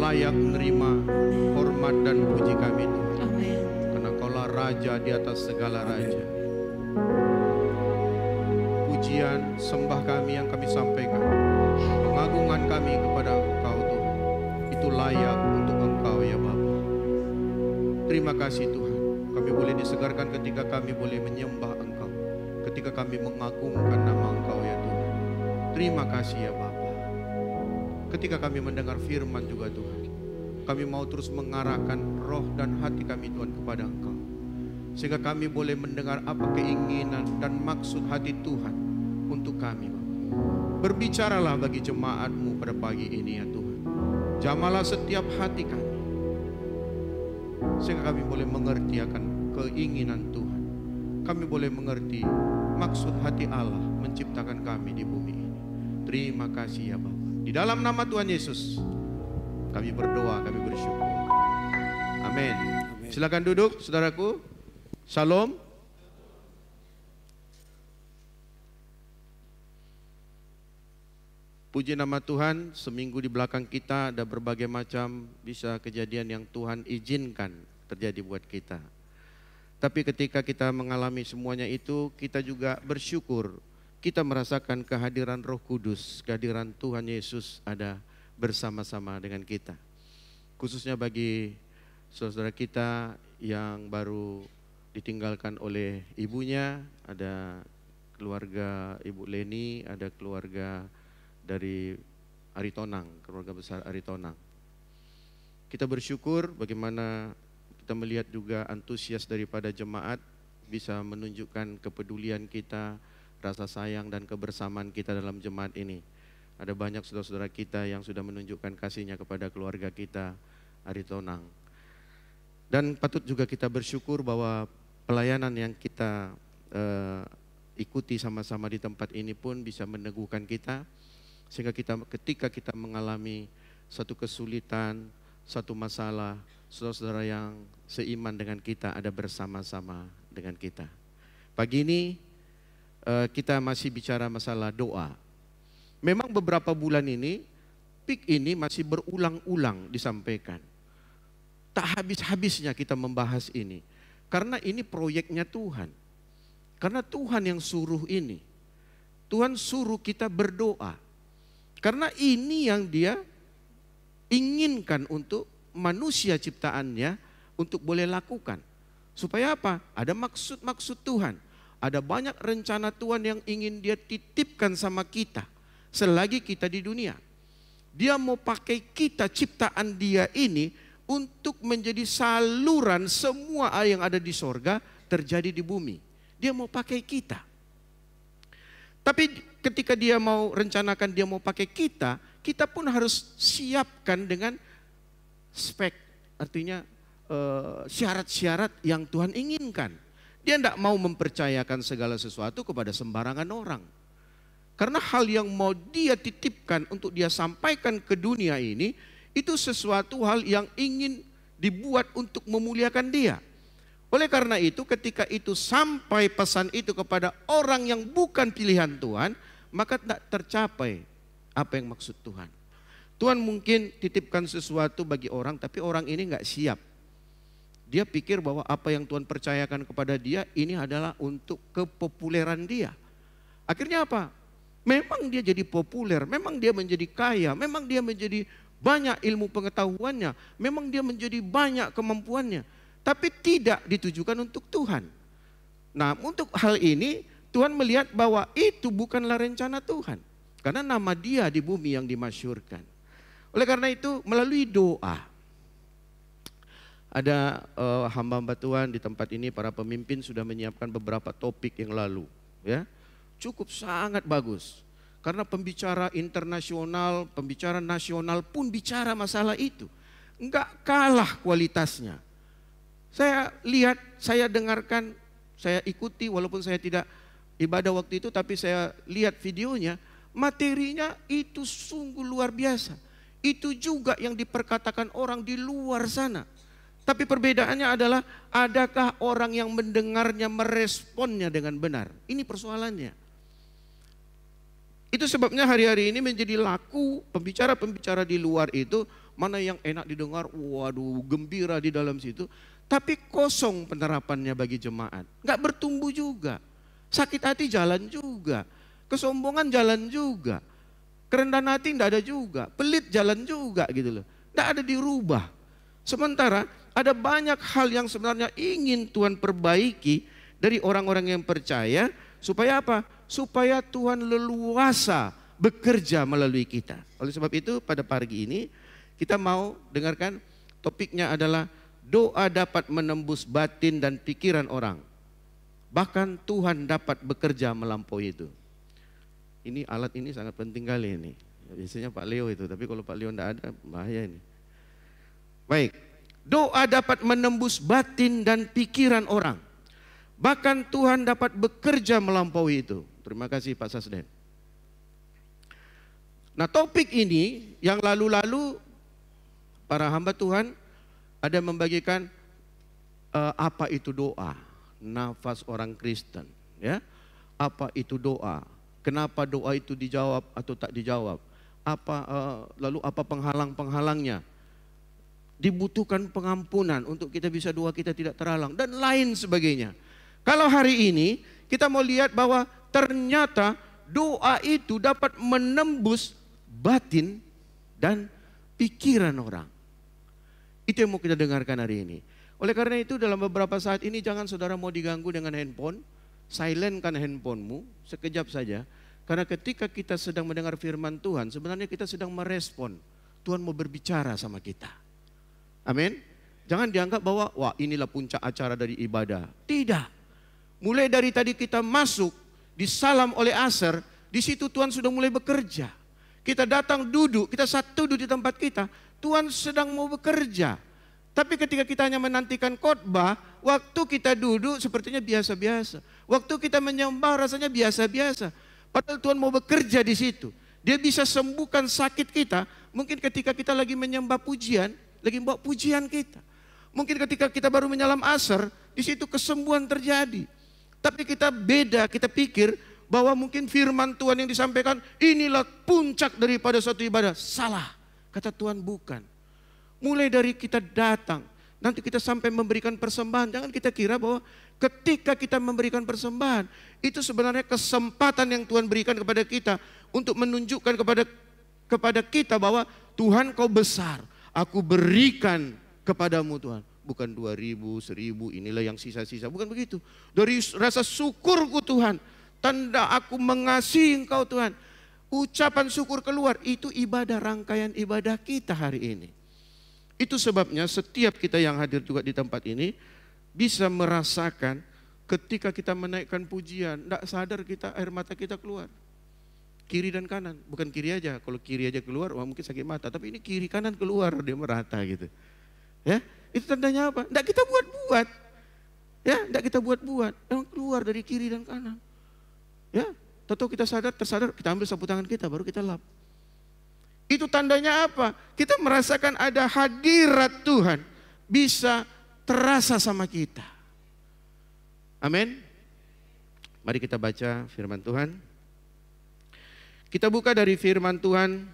layak menerima hormat dan puji kami Tuhan. Amin. Karena Engkaulah Raja di atas segala raja. Pujian, sembah kami yang kami sampaikan, pengagungan kami kepada Engkau Tuhan, itu layak untuk Engkau ya Bapa. Terima kasih Tuhan, kami boleh disegarkan ketika kami boleh menyembah Engkau, ketika kami mengagungkan nama Engkau ya Tuhan. Terima kasih ya Bapa. Ketika kami mendengar firman juga Tuhan, kami mau terus mengarahkan roh dan hati kami Tuhan kepada Engkau, sehingga kami boleh mendengar apa keinginan dan maksud hati Tuhan untuk kami Bapa. Berbicaralah bagi jemaat-Mu pada pagi ini ya Tuhan. Jamalah setiap hati kami, sehingga kami boleh mengerti akan keinginan Tuhan. Kami boleh mengerti maksud hati Allah menciptakan kami di bumi ini. Terima kasih ya Bapa. Di dalam nama Tuhan Yesus kami berdoa, kami bersyukur. Amin. Silakan duduk saudaraku. Shalom. Puji nama Tuhan, seminggu di belakang kita ada berbagai macam bisa kejadian yang Tuhan izinkan terjadi buat kita. Tapi ketika kita mengalami semuanya itu, kita juga bersyukur. Kita merasakan kehadiran Roh Kudus, kehadiran Tuhan Yesus ada bersama-sama dengan kita. Khususnya bagi saudara kita yang baru ditinggalkan oleh ibunya, ada keluarga Ibu Leni, ada keluarga dari Aritonang, keluarga besar Aritonang. Kita bersyukur bagaimana kita melihat juga antusias daripada jemaat bisa menunjukkan kepedulian kita, rasa sayang dan kebersamaan kita dalam jemaat ini. Ada banyak saudara-saudara kita yang sudah menunjukkan kasihnya kepada keluarga kita Aritonang. Dan patut juga kita bersyukur bahwa pelayanan yang kita ikuti sama-sama di tempat ini pun bisa meneguhkan kita, sehingga ketika kita mengalami satu kesulitan, satu masalah, saudara-saudara yang seiman dengan kita ada bersama-sama dengan kita. Pagi ini kita masih bicara masalah doa. Memang beberapa bulan ini, peak ini masih berulang-ulang disampaikan. Tak habis-habisnya kita membahas ini. Karena ini proyeknya Tuhan. Karena Tuhan yang suruh ini. Tuhan suruh kita berdoa. Karena ini yang Dia inginkan untuk manusia ciptaannya untuk boleh lakukan. Supaya apa? Ada maksud-maksud Tuhan. Ada banyak rencana Tuhan yang ingin Dia titipkan sama kita selagi kita di dunia. Dia mau pakai kita, ciptaan Dia ini, untuk menjadi saluran semua yang ada di sorga terjadi di bumi. Dia mau pakai kita. Tapi ketika Dia mau rencanakan, Dia mau pakai kita, kita pun harus siapkan dengan spek, artinya syarat-syarat yang Tuhan inginkan. Dia tidak mau mempercayakan segala sesuatu kepada sembarangan orang. Karena hal yang mau Dia titipkan untuk Dia sampaikan ke dunia ini, itu sesuatu hal yang ingin dibuat untuk memuliakan Dia. Oleh karena itu, ketika itu sampai pesan itu kepada orang yang bukan pilihan Tuhan, maka tidak tercapai apa yang maksud Tuhan. Tuhan mungkin titipkan sesuatu bagi orang, tapi orang ini nggak siap. Dia pikir bahwa apa yang Tuhan percayakan kepada dia ini adalah untuk kepopuleran dia. Akhirnya apa? Memang dia jadi populer, memang dia menjadi kaya, memang dia menjadi banyak ilmu pengetahuannya, memang dia menjadi banyak kemampuannya. Tapi tidak ditujukan untuk Tuhan. Nah, untuk hal ini Tuhan melihat bahwa itu bukanlah rencana Tuhan. Karena nama Dia di bumi yang dimasyhurkan. Oleh karena itu melalui doa, ada hamba-hamba Tuhan di tempat ini, para pemimpin sudah menyiapkan beberapa topik yang lalu, ya, cukup sangat bagus. Karena pembicara internasional, pembicara nasional pun bicara masalah itu, enggak kalah kualitasnya. Saya lihat, saya dengarkan, saya ikuti, walaupun saya tidak ibadah waktu itu, tapi saya lihat videonya, materinya itu sungguh luar biasa. Itu juga yang diperkatakan orang di luar sana. Tapi perbedaannya adalah, adakah orang yang mendengarnya, meresponnya dengan benar? Ini persoalannya. Itu sebabnya hari-hari ini menjadi laku pembicara-pembicara di luar itu mana yang enak didengar, waduh gembira di dalam situ. Tapi kosong penerapannya bagi jemaat. Nggak bertumbuh juga. Sakit hati jalan juga. Kesombongan jalan juga. Kerendahan hati tidak ada juga. Pelit jalan juga gitu loh. Tidak ada dirubah. Sementara ada banyak hal yang sebenarnya ingin Tuhan perbaiki dari orang-orang yang percaya. Supaya apa? Supaya Tuhan leluasa bekerja melalui kita. Oleh sebab itu pada pagi ini kita mau dengarkan topiknya adalah doa dapat menembus batin dan pikiran orang. Bahkan Tuhan dapat bekerja melampaui itu. Ini alat ini sangat penting kali ini. Biasanya Pak Leo itu, tapi kalau Pak Leo tidak ada bahaya ini. Baik, doa dapat menembus batin dan pikiran orang. Bahkan Tuhan dapat bekerja melampaui itu. Terima kasih Pak Sasden. Nah topik ini yang lalu-lalu para hamba Tuhan ada membagikan apa itu doa, nafas orang Kristen, ya. Apa itu doa? Kenapa doa itu dijawab atau tak dijawab? Lalu apa penghalang-penghalangnya? Dibutuhkan pengampunan untuk kita bisa doa kita tidak terhalang dan lain sebagainya. Kalau hari ini kita mau lihat bahwa ternyata doa itu dapat menembus batin dan pikiran orang. Itu yang mau kita dengarkan hari ini. Oleh karena itu dalam beberapa saat ini jangan saudara mau diganggu dengan handphone. Silentkan handphonemu sekejap saja. Karena ketika kita sedang mendengar firman Tuhan, sebenarnya kita sedang merespon. Tuhan mau berbicara sama kita. Amin. Jangan dianggap bahwa wah inilah puncak acara dari ibadah. Tidak. Mulai dari tadi kita masuk, disalam oleh Asar, di situ Tuhan sudah mulai bekerja. Kita datang duduk, kita satu duduk di tempat kita, Tuhan sedang mau bekerja. Tapi ketika kita hanya menantikan khotbah, waktu kita duduk sepertinya biasa-biasa. Waktu kita menyembah rasanya biasa-biasa. Padahal Tuhan mau bekerja di situ. Dia bisa sembuhkan sakit kita. Mungkin ketika kita lagi menyembah pujian, lagi bawa pujian kita. Mungkin ketika kita baru menyalam Asar, di situ kesembuhan terjadi. Tapi kita beda, kita pikir bahwa mungkin firman Tuhan yang disampaikan inilah puncak daripada suatu ibadah. Salah, kata Tuhan bukan. Mulai dari kita datang, nanti kita sampai memberikan persembahan. Jangan kita kira bahwa ketika kita memberikan persembahan, itu sebenarnya kesempatan yang Tuhan berikan kepada kita untuk menunjukkan kepada kita bahwa Tuhan kau besar, aku berikan kepadamu Tuhan. Bukan 2.000, 1.000, inilah yang sisa-sisa. Bukan begitu. Dari rasa syukurku Tuhan, tanda aku mengasihi Engkau Tuhan. Ucapan syukur keluar, itu ibadah, rangkaian ibadah kita hari ini. Itu sebabnya setiap kita yang hadir juga di tempat ini bisa merasakan ketika kita menaikkan pujian, tidak sadar kita air mata kita keluar. Kiri dan kanan, bukan kiri aja. Kalau kiri aja keluar, wah mungkin sakit mata. Tapi ini kiri kanan keluar, dia merata gitu. Ya, itu tandanya apa? Tidak kita buat-buat. Ya, tidak kita buat-buat. Yang keluar dari kiri dan kanan. Ya, tahu kita tersadar, kita ambil sapu tangan kita, baru kita lap. Itu tandanya apa? Kita merasakan ada hadirat Tuhan bisa terasa sama kita. Amin. Mari kita baca firman Tuhan. Kita buka dari firman Tuhan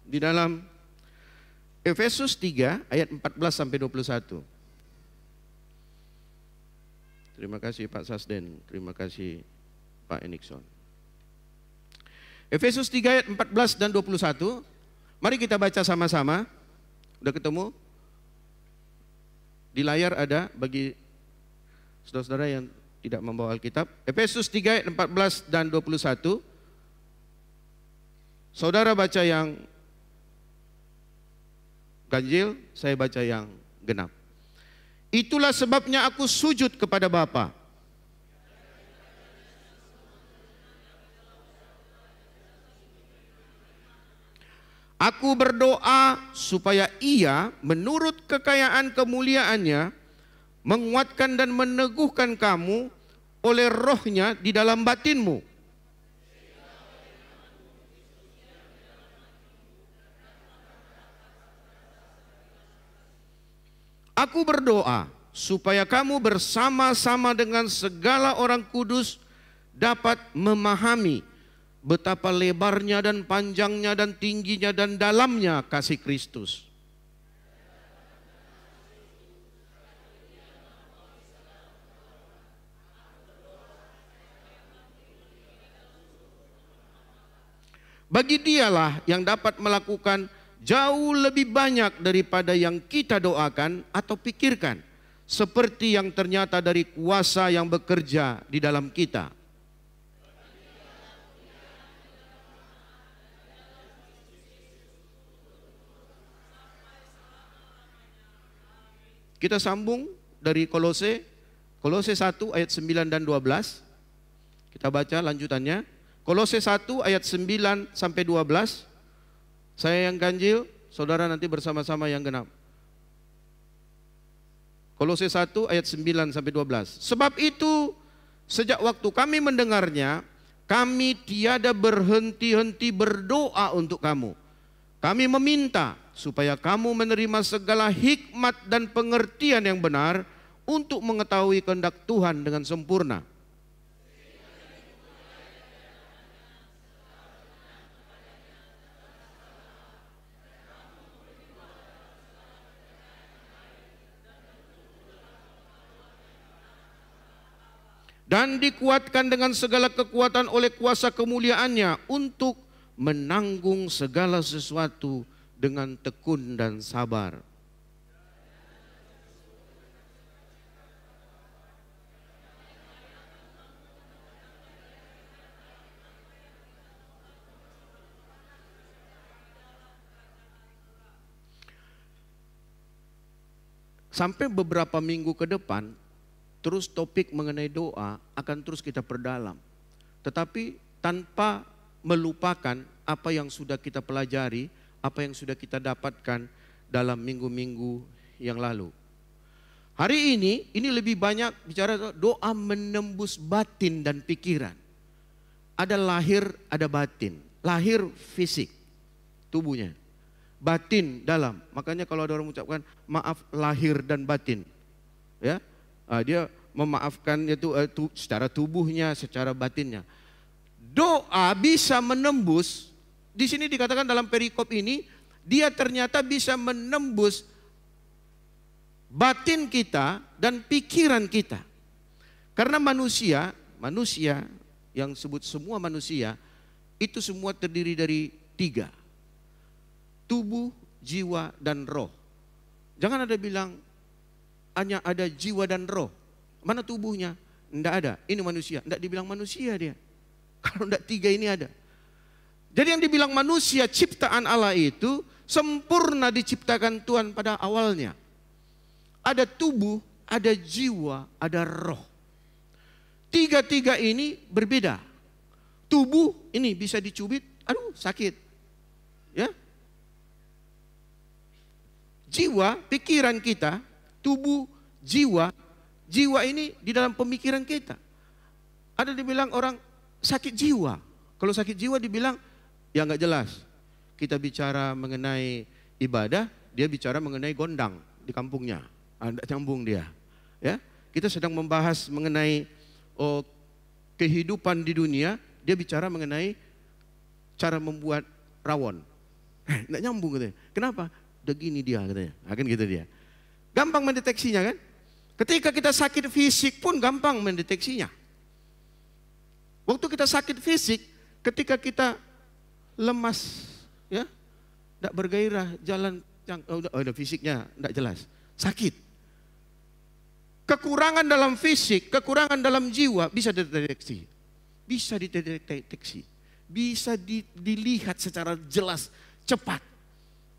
di dalam Efesus 3 ayat 14 sampai 21. Terima kasih Pak Sasden, terima kasih Pak Enikson. Efesus 3 ayat 14 dan 21. Mari kita baca sama-sama. Udah ketemu? Di layar ada bagi saudara-saudara yang tidak membawa Alkitab. Efesus 3 ayat 14 dan 21. Saudara baca yang ganjil, saya baca yang genap. Itulah sebabnya aku sujud kepada Bapa. Aku berdoa supaya Ia menurut kekayaan kemuliaannya menguatkan dan meneguhkan kamu oleh rohnya di dalam batinmu. Aku berdoa supaya kamu bersama-sama dengan segala orang kudus dapat memahami betapa lebarnya dan panjangnya dan tingginya dan dalamnya kasih Kristus. Bagi Dialah yang dapat melakukan jauh lebih banyak daripada yang kita doakan atau pikirkan, seperti yang ternyata dari kuasa yang bekerja di dalam kita. Kita sambung dari Kolose 1 ayat 9 dan 12. Kita baca lanjutannya. Kolose 1 ayat 9 sampai 12. Saya yang ganjil, saudara nanti bersama-sama yang genap. Kolose 1 ayat 9 sampai 12. Sebab itu sejak waktu kami mendengarnya, kami tiada berhenti-henti berdoa untuk kamu. Kami meminta supaya kamu menerima segala hikmat dan pengertian yang benar untuk mengetahui kehendak Tuhan dengan sempurna. Dan dikuatkan dengan segala kekuatan oleh kuasa kemuliaannya untuk menanggung segala sesuatu dengan tekun dan sabar. Sampai beberapa minggu ke depan, terus topik mengenai doa akan terus kita perdalam. Tetapi tanpa melupakan apa yang sudah kita pelajari, apa yang sudah kita dapatkan dalam minggu-minggu yang lalu. Hari ini lebih banyak bicara doa menembus batin dan pikiran. Ada lahir, ada batin. Lahir fisik, tubuhnya. Batin dalam. Makanya kalau ada orang mengucapkan maaf lahir dan batin. Ya, dia memaafkan itu secara tubuhnya, secara batinnya. Doa bisa menembus. Di sini dikatakan dalam perikop ini, dia ternyata bisa menembus batin kita dan pikiran kita. Karena manusia yang sebut semua manusia, itu semua terdiri dari 3. Tubuh, jiwa, dan roh. Jangan ada bilang hanya ada jiwa dan roh. Mana tubuhnya? Tidak ada. Ini manusia. Tidak dibilang manusia dia. Kalau tidak 3 ini ada. Jadi yang dibilang manusia ciptaan Allah itu sempurna diciptakan Tuhan pada awalnya. Ada tubuh, ada jiwa, ada roh. 3 ini berbeda. Tubuh ini bisa dicubit, aduh sakit. Ya. Jiwa, pikiran kita, tubuh, jiwa ini di dalam pemikiran kita. Ada dibilang orang sakit jiwa. Kalau sakit jiwa dibilang ya nggak jelas. Kita bicara mengenai ibadah, dia bicara mengenai gondang di kampungnya. Nggak nyambung dia. Ya, kita sedang membahas mengenai kehidupan di dunia, dia bicara mengenai cara membuat rawon. Nggak nyambung katanya. Kenapa? Udah gini dia katanya. Akan gitu dia. Gampang mendeteksinya kan? Ketika kita sakit fisik pun gampang mendeteksinya. Waktu kita sakit fisik, ketika kita lemas, ya, tidak bergairah, jalan, udah fisiknya tidak jelas, sakit. Kekurangan dalam fisik, kekurangan dalam jiwa bisa dideteksi, bisa dilihat secara jelas, cepat.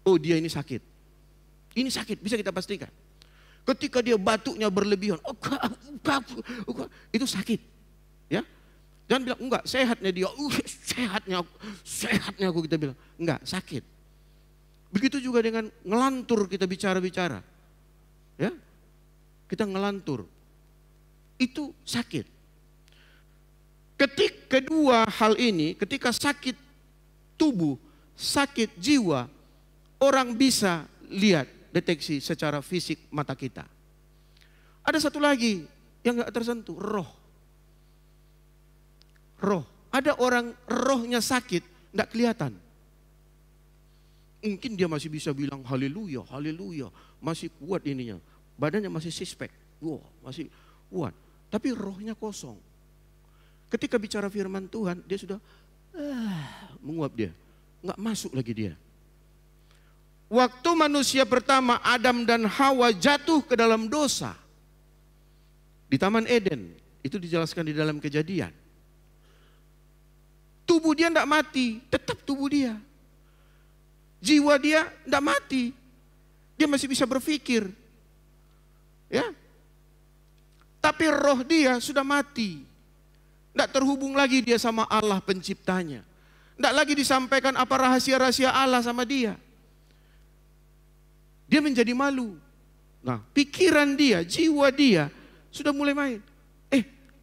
Oh dia ini sakit, bisa kita pastikan. Ketika dia batuknya berlebihan, itu sakit, ya. Jangan bilang enggak, sehatnya dia, sehatnya aku, kita bilang enggak, sakit. Begitu juga dengan ngelantur kita bicara-bicara, ya, kita ngelantur, itu sakit. Kedua hal ini, ketika sakit tubuh, sakit jiwa, orang bisa lihat, deteksi secara fisik mata kita. Ada satu lagi yang enggak tersentuh, roh. Ada orang rohnya sakit, enggak kelihatan. Mungkin dia masih bisa bilang haleluya, haleluya, masih kuat ininya. Badannya masih six-pack, masih kuat. Tapi rohnya kosong. Ketika bicara firman Tuhan, dia sudah Menguap dia. Nggak masuk lagi dia. Waktu manusia pertama Adam dan Hawa jatuh ke dalam dosa di Taman Eden, itu dijelaskan di dalam Kejadian. Tubuh dia tidak mati, tetap tubuh dia. Jiwa dia tidak mati, dia masih bisa berpikir, ya. Tapi roh dia sudah mati, tidak terhubung lagi dia sama Allah penciptanya, tidak lagi disampaikan apa rahasia-rahasia Allah sama dia. Dia menjadi malu. Nah, pikiran dia, jiwa dia sudah mulai main.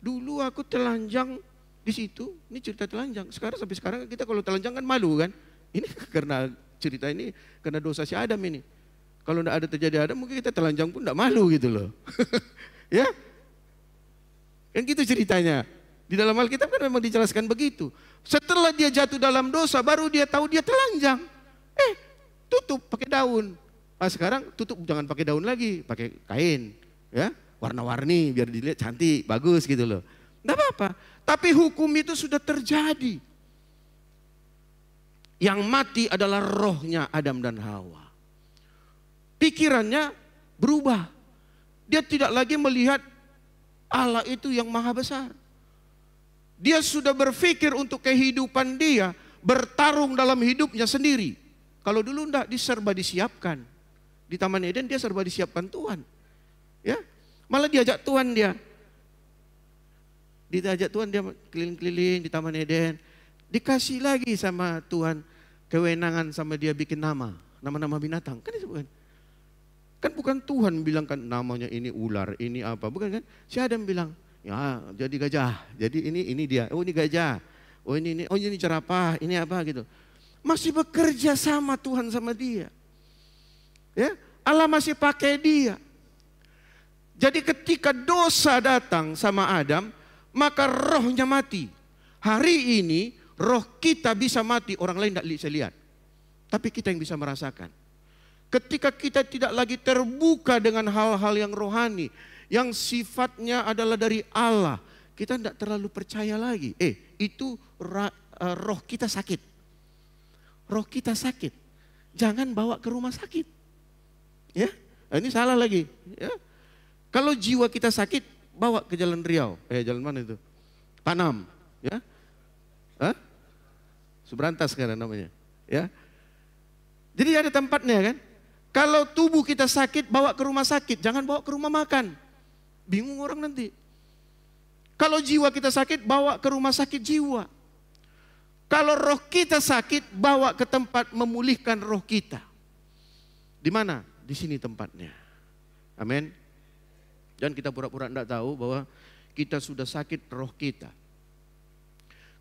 Dulu aku telanjang di situ, ini cerita telanjang. Sampai sekarang kita kalau telanjang kan malu kan? Ini karena cerita ini karena dosa si Adam ini. Kalau tidak ada terjadi Adam, mungkin kita telanjang pun tidak malu gitu loh. Ya, kan gitu ceritanya. Di dalam Alkitab kan memang dijelaskan begitu. Setelah dia jatuh dalam dosa, baru dia tahu dia telanjang. Tutup pakai daun. Sekarang tutup jangan pakai daun lagi, pakai kain, ya, warna-warni biar dilihat cantik, bagus gitu loh. Tidak apa-apa. Tapi hukum itu sudah terjadi. Yang mati adalah rohnya Adam dan Hawa. Pikirannya berubah. Dia tidak lagi melihat Allah itu yang maha besar. Dia sudah berpikir untuk kehidupan dia, bertarung dalam hidupnya sendiri. Kalau dulu enggak, diserba disiapkan. Di Taman Eden dia serba disiapkan Tuhan. Ya, malah diajak Tuhan dia. Diajak Tuhan dia keliling-keliling di Taman Eden. Dikasih lagi sama Tuhan kewenangan sama dia bikin nama-nama binatang. Kan disebutkan. Kan bukan Tuhan bilang kan namanya ini ular, ini apa, bukan kan? Si Adam bilang, ya jadi gajah, jadi ini dia, oh ini gajah, oh ini jerapah, ini apa gitu. Masih bekerja sama Tuhan sama dia. Ya, Allah masih pakai dia. Jadi ketika dosa datang sama Adam, maka rohnya mati. Hari ini roh kita bisa mati, orang lain tidak bisa lihat. Tapi kita yang bisa merasakan. Ketika kita tidak lagi terbuka dengan hal-hal yang rohani, yang sifatnya adalah dari Allah, kita tidak terlalu percaya lagi. Itu roh kita sakit. Roh kita sakit. Jangan bawa ke rumah sakit. Ya, ini salah lagi. Ya. Kalau jiwa kita sakit, bawa ke Jalan Riau. Jalan mana itu? Panam. Ya, Subrantas sekarang namanya. Ya, jadi ada tempatnya kan. Kalau tubuh kita sakit, bawa ke rumah sakit. Jangan bawa ke rumah makan. Bingung orang nanti. Kalau jiwa kita sakit, bawa ke rumah sakit jiwa. Kalau roh kita sakit, bawa ke tempat memulihkan roh kita. Di mana? Di sini tempatnya. Amin. Dan kita pura-pura tidak tahu bahwa kita sudah sakit roh kita.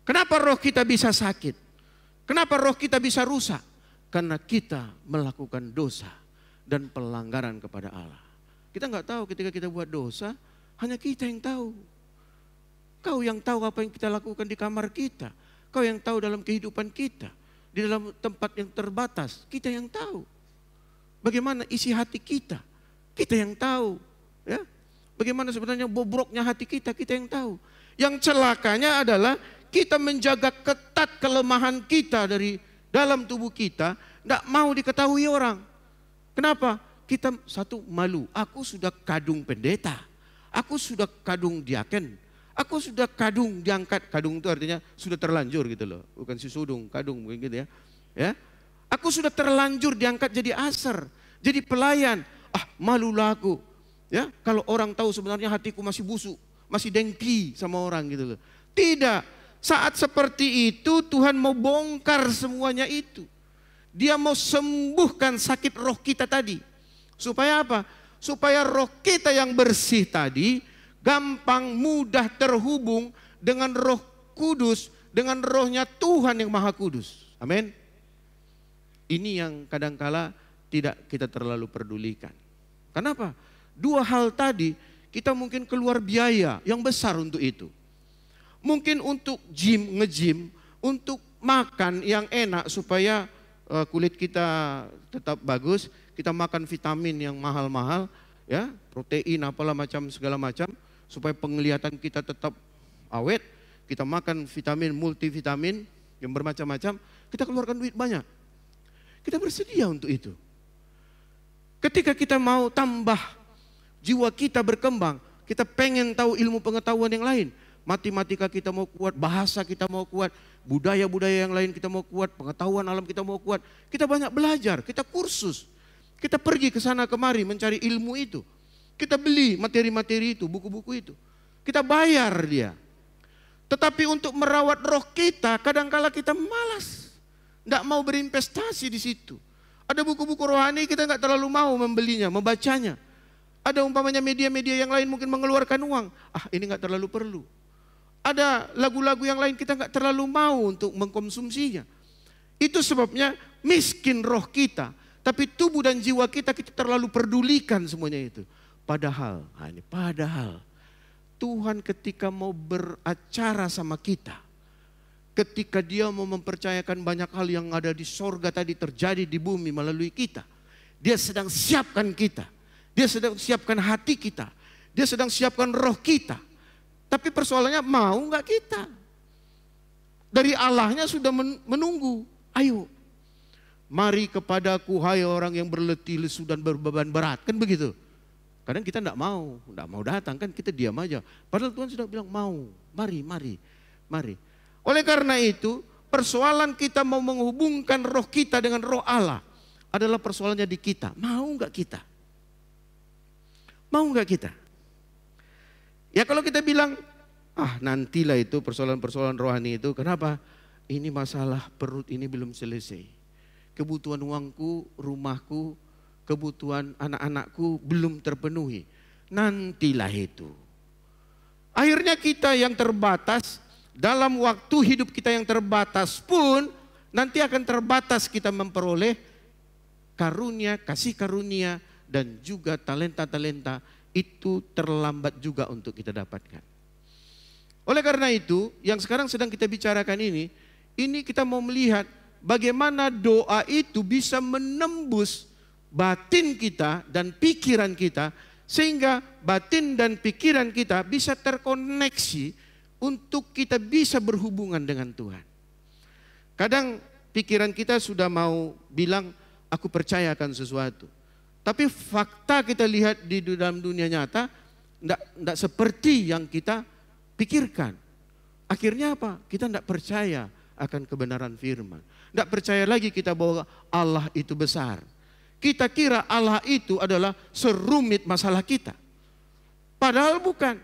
Kenapa roh kita bisa sakit? Kenapa roh kita bisa rusak? Karena kita melakukan dosa dan pelanggaran kepada Allah. Kita nggak tahu ketika kita buat dosa, hanya kita yang tahu. Kau yang tahu apa yang kita lakukan di kamar kita. Kau yang tahu dalam kehidupan kita. Di dalam tempat yang terbatas, kita yang tahu. Bagaimana isi hati kita, kita yang tahu. Ya, bagaimana sebenarnya bobroknya hati kita, kita yang tahu. Yang celakanya adalah kita menjaga ketat kelemahan kita dari dalam tubuh kita, tidak mau diketahui orang. Kenapa? Kita satu malu. Aku sudah kadung pendeta, aku sudah kadung diaken, aku sudah kadung diangkat. Kadung itu artinya sudah terlanjur gitu loh, bukan si sudung, kadung mungkin gitu ya. Ya. Aku sudah terlanjur diangkat jadi asar, jadi pelayan. Malulah aku. Ya, kalau orang tahu sebenarnya hatiku masih busuk, masih dengki sama orang gitu loh. Tidak. Saat seperti itu Tuhan mau bongkar semuanya itu. Dia mau sembuhkan sakit roh kita tadi. Supaya apa? Supaya roh kita yang bersih tadi gampang mudah terhubung dengan Roh Kudus, dengan rohnya Tuhan yang Maha Kudus. Amin. Ini yang kadangkala tidak kita terlalu pedulikan. Kenapa? Dua hal tadi kita mungkin keluar biaya yang besar untuk itu. Mungkin untuk nge-gym, untuk makan yang enak supaya kulit kita tetap bagus, kita makan vitamin yang mahal-mahal, ya, protein apalah macam segala macam supaya penglihatan kita tetap awet. Kita makan vitamin multivitamin, yang bermacam-macam, kita keluarkan duit banyak. Kita bersedia untuk itu. Ketika kita mau tambah, jiwa kita berkembang, kita pengen tahu ilmu pengetahuan yang lain. Matematika kita mau kuat, bahasa kita mau kuat, budaya-budaya yang lain kita mau kuat, pengetahuan alam kita mau kuat. Kita banyak belajar, kita kursus. Kita pergi ke sana kemari mencari ilmu itu. Kita beli materi-materi itu, buku-buku itu. Kita bayar dia. Tetapi untuk merawat roh kita, kadangkala kita malas. Tidak mau berinvestasi di situ. Ada buku-buku rohani kita nggak terlalu mau membelinya, membacanya. Ada umpamanya media-media yang lain mungkin mengeluarkan uang. Ini nggak terlalu perlu. Ada lagu-lagu yang lain kita nggak terlalu mau untuk mengkonsumsinya. Itu sebabnya miskin roh kita. Tapi tubuh dan jiwa kita terlalu pedulikan semuanya itu. Padahal Tuhan ketika mau beracara sama kita, ketika dia mau mempercayakan banyak hal yang ada di sorga tadi terjadi di bumi melalui kita, dia sedang siapkan kita, dia sedang siapkan hati kita, dia sedang siapkan roh kita. Tapi persoalannya mau nggak kita? Dari Allahnya sudah menunggu, ayo. Mari kepadaku hai orang yang berletih lesu dan berbeban berat. Kan begitu. Kadang kita tidak mau datang, kan kita diam aja. Padahal Tuhan sudah bilang mau, mari. Oleh karena itu, persoalan kita mau menghubungkan roh kita dengan roh Allah adalah persoalannya di kita. Mau nggak kita? Mau nggak kita? Ya kalau kita bilang, nantilah itu persoalan-persoalan rohani itu. Kenapa? Ini masalah perut ini belum selesai. Kebutuhan uangku, rumahku, kebutuhan anak-anakku belum terpenuhi. Nantilah itu. Akhirnya kita yang terbatas, dalam waktu hidup kita yang terbatas pun, nanti akan terbatas kita memperoleh karunia, kasih karunia, dan juga talenta-talenta itu terlambat juga untuk kita dapatkan. Oleh karena itu, yang sekarang sedang kita bicarakan ini kita mau melihat bagaimana doa itu bisa menembus batin kita dan pikiran kita, sehingga batin dan pikiran kita bisa terkoneksi untuk kita bisa berhubungan dengan Tuhan. Kadang pikiran kita sudah mau bilang, aku percayakan sesuatu. Tapi fakta kita lihat di dalam dunia nyata, tidak seperti yang kita pikirkan. Akhirnya apa? Kita tidak percaya akan kebenaran firman. Tidak percaya lagi kita bahwa Allah itu besar. Kita kira Allah itu adalah serumit masalah kita. Padahal bukan.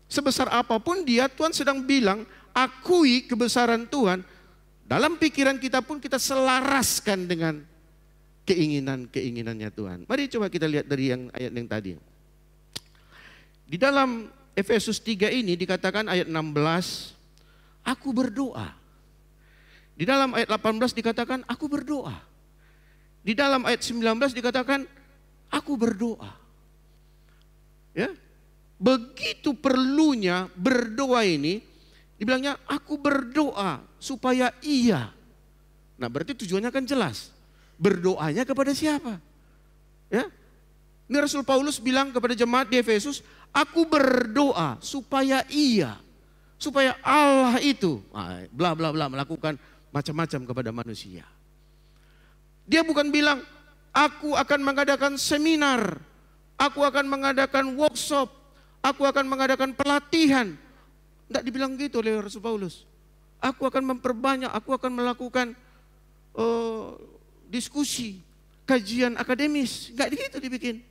Sebesar apapun dia, Tuhan sedang bilang, akui kebesaran Tuhan. Dalam pikiran kita pun kita selaraskan dengan keinginan-keinginannya Tuhan. Mari coba kita lihat dari ayat yang tadi. Di dalam Efesus 3 ini dikatakan ayat 16, aku berdoa. Di dalam ayat 18 dikatakan aku berdoa. Di dalam ayat 19 dikatakan aku berdoa. Ya. Begitu perlunya berdoa ini, dibilangnya aku berdoa supaya ia. Nah, berarti tujuannya kan jelas. Berdoanya kepada siapa? Ya. Ini Rasul Paulus bilang kepada jemaat di Efesus, aku berdoa supaya ia, supaya Allah itu bla bla bla melakukan macam-macam kepada manusia. Dia bukan bilang, aku akan mengadakan seminar, aku akan mengadakan workshop, aku akan mengadakan pelatihan. Tidak dibilang gitu oleh Rasul Paulus. Aku akan memperbanyak, aku akan melakukan diskusi, kajian akademis. Enggak gitu dibikin.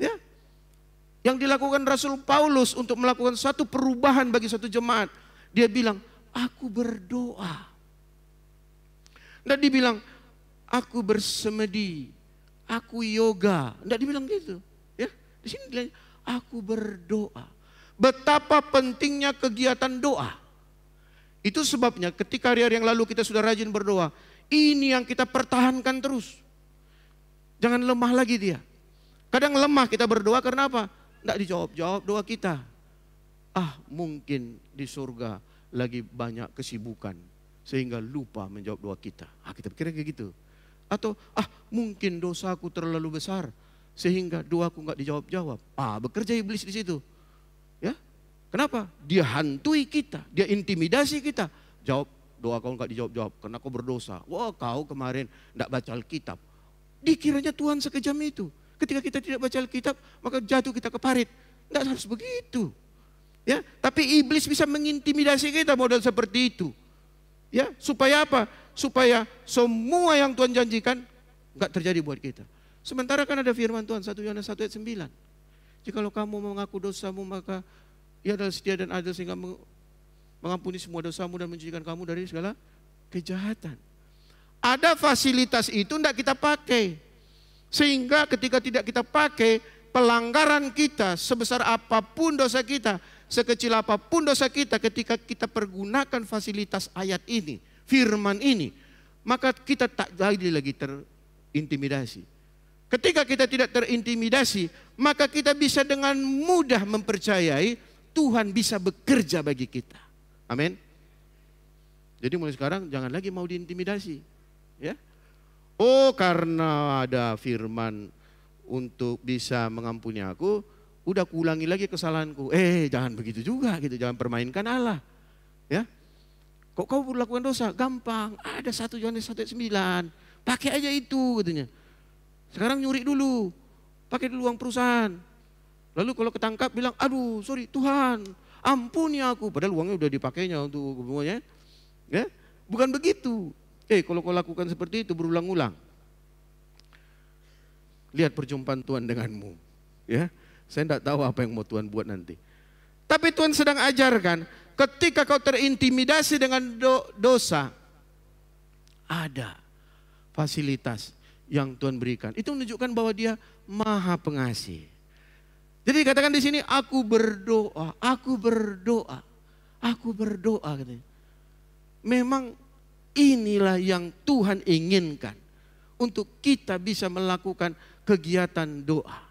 Ya. Yang dilakukan Rasul Paulus untuk melakukan satu perubahan bagi satu jemaat. Dia bilang, aku berdoa. Tidak dibilang, aku bersemedi, aku yoga. Tidak dibilang gitu. Ya, di sini dibilang, aku berdoa. Betapa pentingnya kegiatan doa. Itu sebabnya ketika hari-hari yang lalu kita sudah rajin berdoa, ini yang kita pertahankan terus. Jangan lemah lagi dia. Kadang lemah kita berdoa karena apa? Tidak dijawab-jawab doa kita. Mungkin di surga lagi banyak kesibukan sehingga lupa menjawab doa kita. Kita pikir kayak gitu. Atau mungkin dosaku terlalu besar sehingga doaku nggak dijawab-jawab. Bekerja iblis di situ. Ya. Kenapa? Dia hantui kita, dia intimidasi kita. doa kau enggak dijawab-jawab karena kau berdosa. Wah, kau kemarin enggak baca Alkitab. Dikiranya Tuhan sekejam itu. Ketika kita tidak baca Alkitab, maka jatuh kita ke parit. Enggak harus begitu. Ya, tapi iblis bisa mengintimidasi kita model seperti itu. Ya, supaya apa? Supaya semua yang Tuhan janjikan enggak terjadi buat kita. Sementara kan ada firman Tuhan 1 Yohanes 1 ayat 9. Jikalau kamu mengaku dosamu, maka Ia adalah setia dan adil sehingga mengampuni semua dosamu dan mencucikan kamu dari segala kejahatan. Ada fasilitas itu tidak kita pakai. Sehingga ketika tidak kita pakai, pelanggaran kita sebesar apapun dosa kita, sekecil apapun dosa kita, ketika kita pergunakan fasilitas ayat ini, firman ini, maka kita tak lagi terintimidasi. Ketika kita tidak terintimidasi, maka kita bisa dengan mudah mempercayai Tuhan bisa bekerja bagi kita. Amin. Jadi mulai sekarang jangan lagi mau diintimidasi. Ya. Oh, karena ada firman untuk bisa mengampuni aku, udah kuulangi lagi kesalahanku. Jangan begitu juga gitu, jangan permainkan Allah. Ya. Kok kau melakukan dosa? Gampang, ada 1 Yohanes 1:9. Pakai aja itu katanya. Sekarang nyuri dulu. Pakai dulu uang perusahaan. Lalu kalau ketangkap bilang, aduh sorry Tuhan, ampuni aku. Padahal uangnya udah dipakainya untuk semuanya. Ya? Bukan begitu. Kalau kau lakukan seperti itu berulang-ulang, lihat perjumpaan Tuhan denganmu. Ya, saya tidak tahu apa yang mau Tuhan buat nanti. Tapi Tuhan sedang ajarkan, ketika kau terintimidasi dengan dosa, ada fasilitas yang Tuhan berikan. Itu menunjukkan bahwa Dia Maha Pengasih. Jadi katakan di sini, aku berdoa, aku berdoa, aku berdoa katanya. Memang inilah yang Tuhan inginkan untuk kita bisa melakukan kegiatan doa.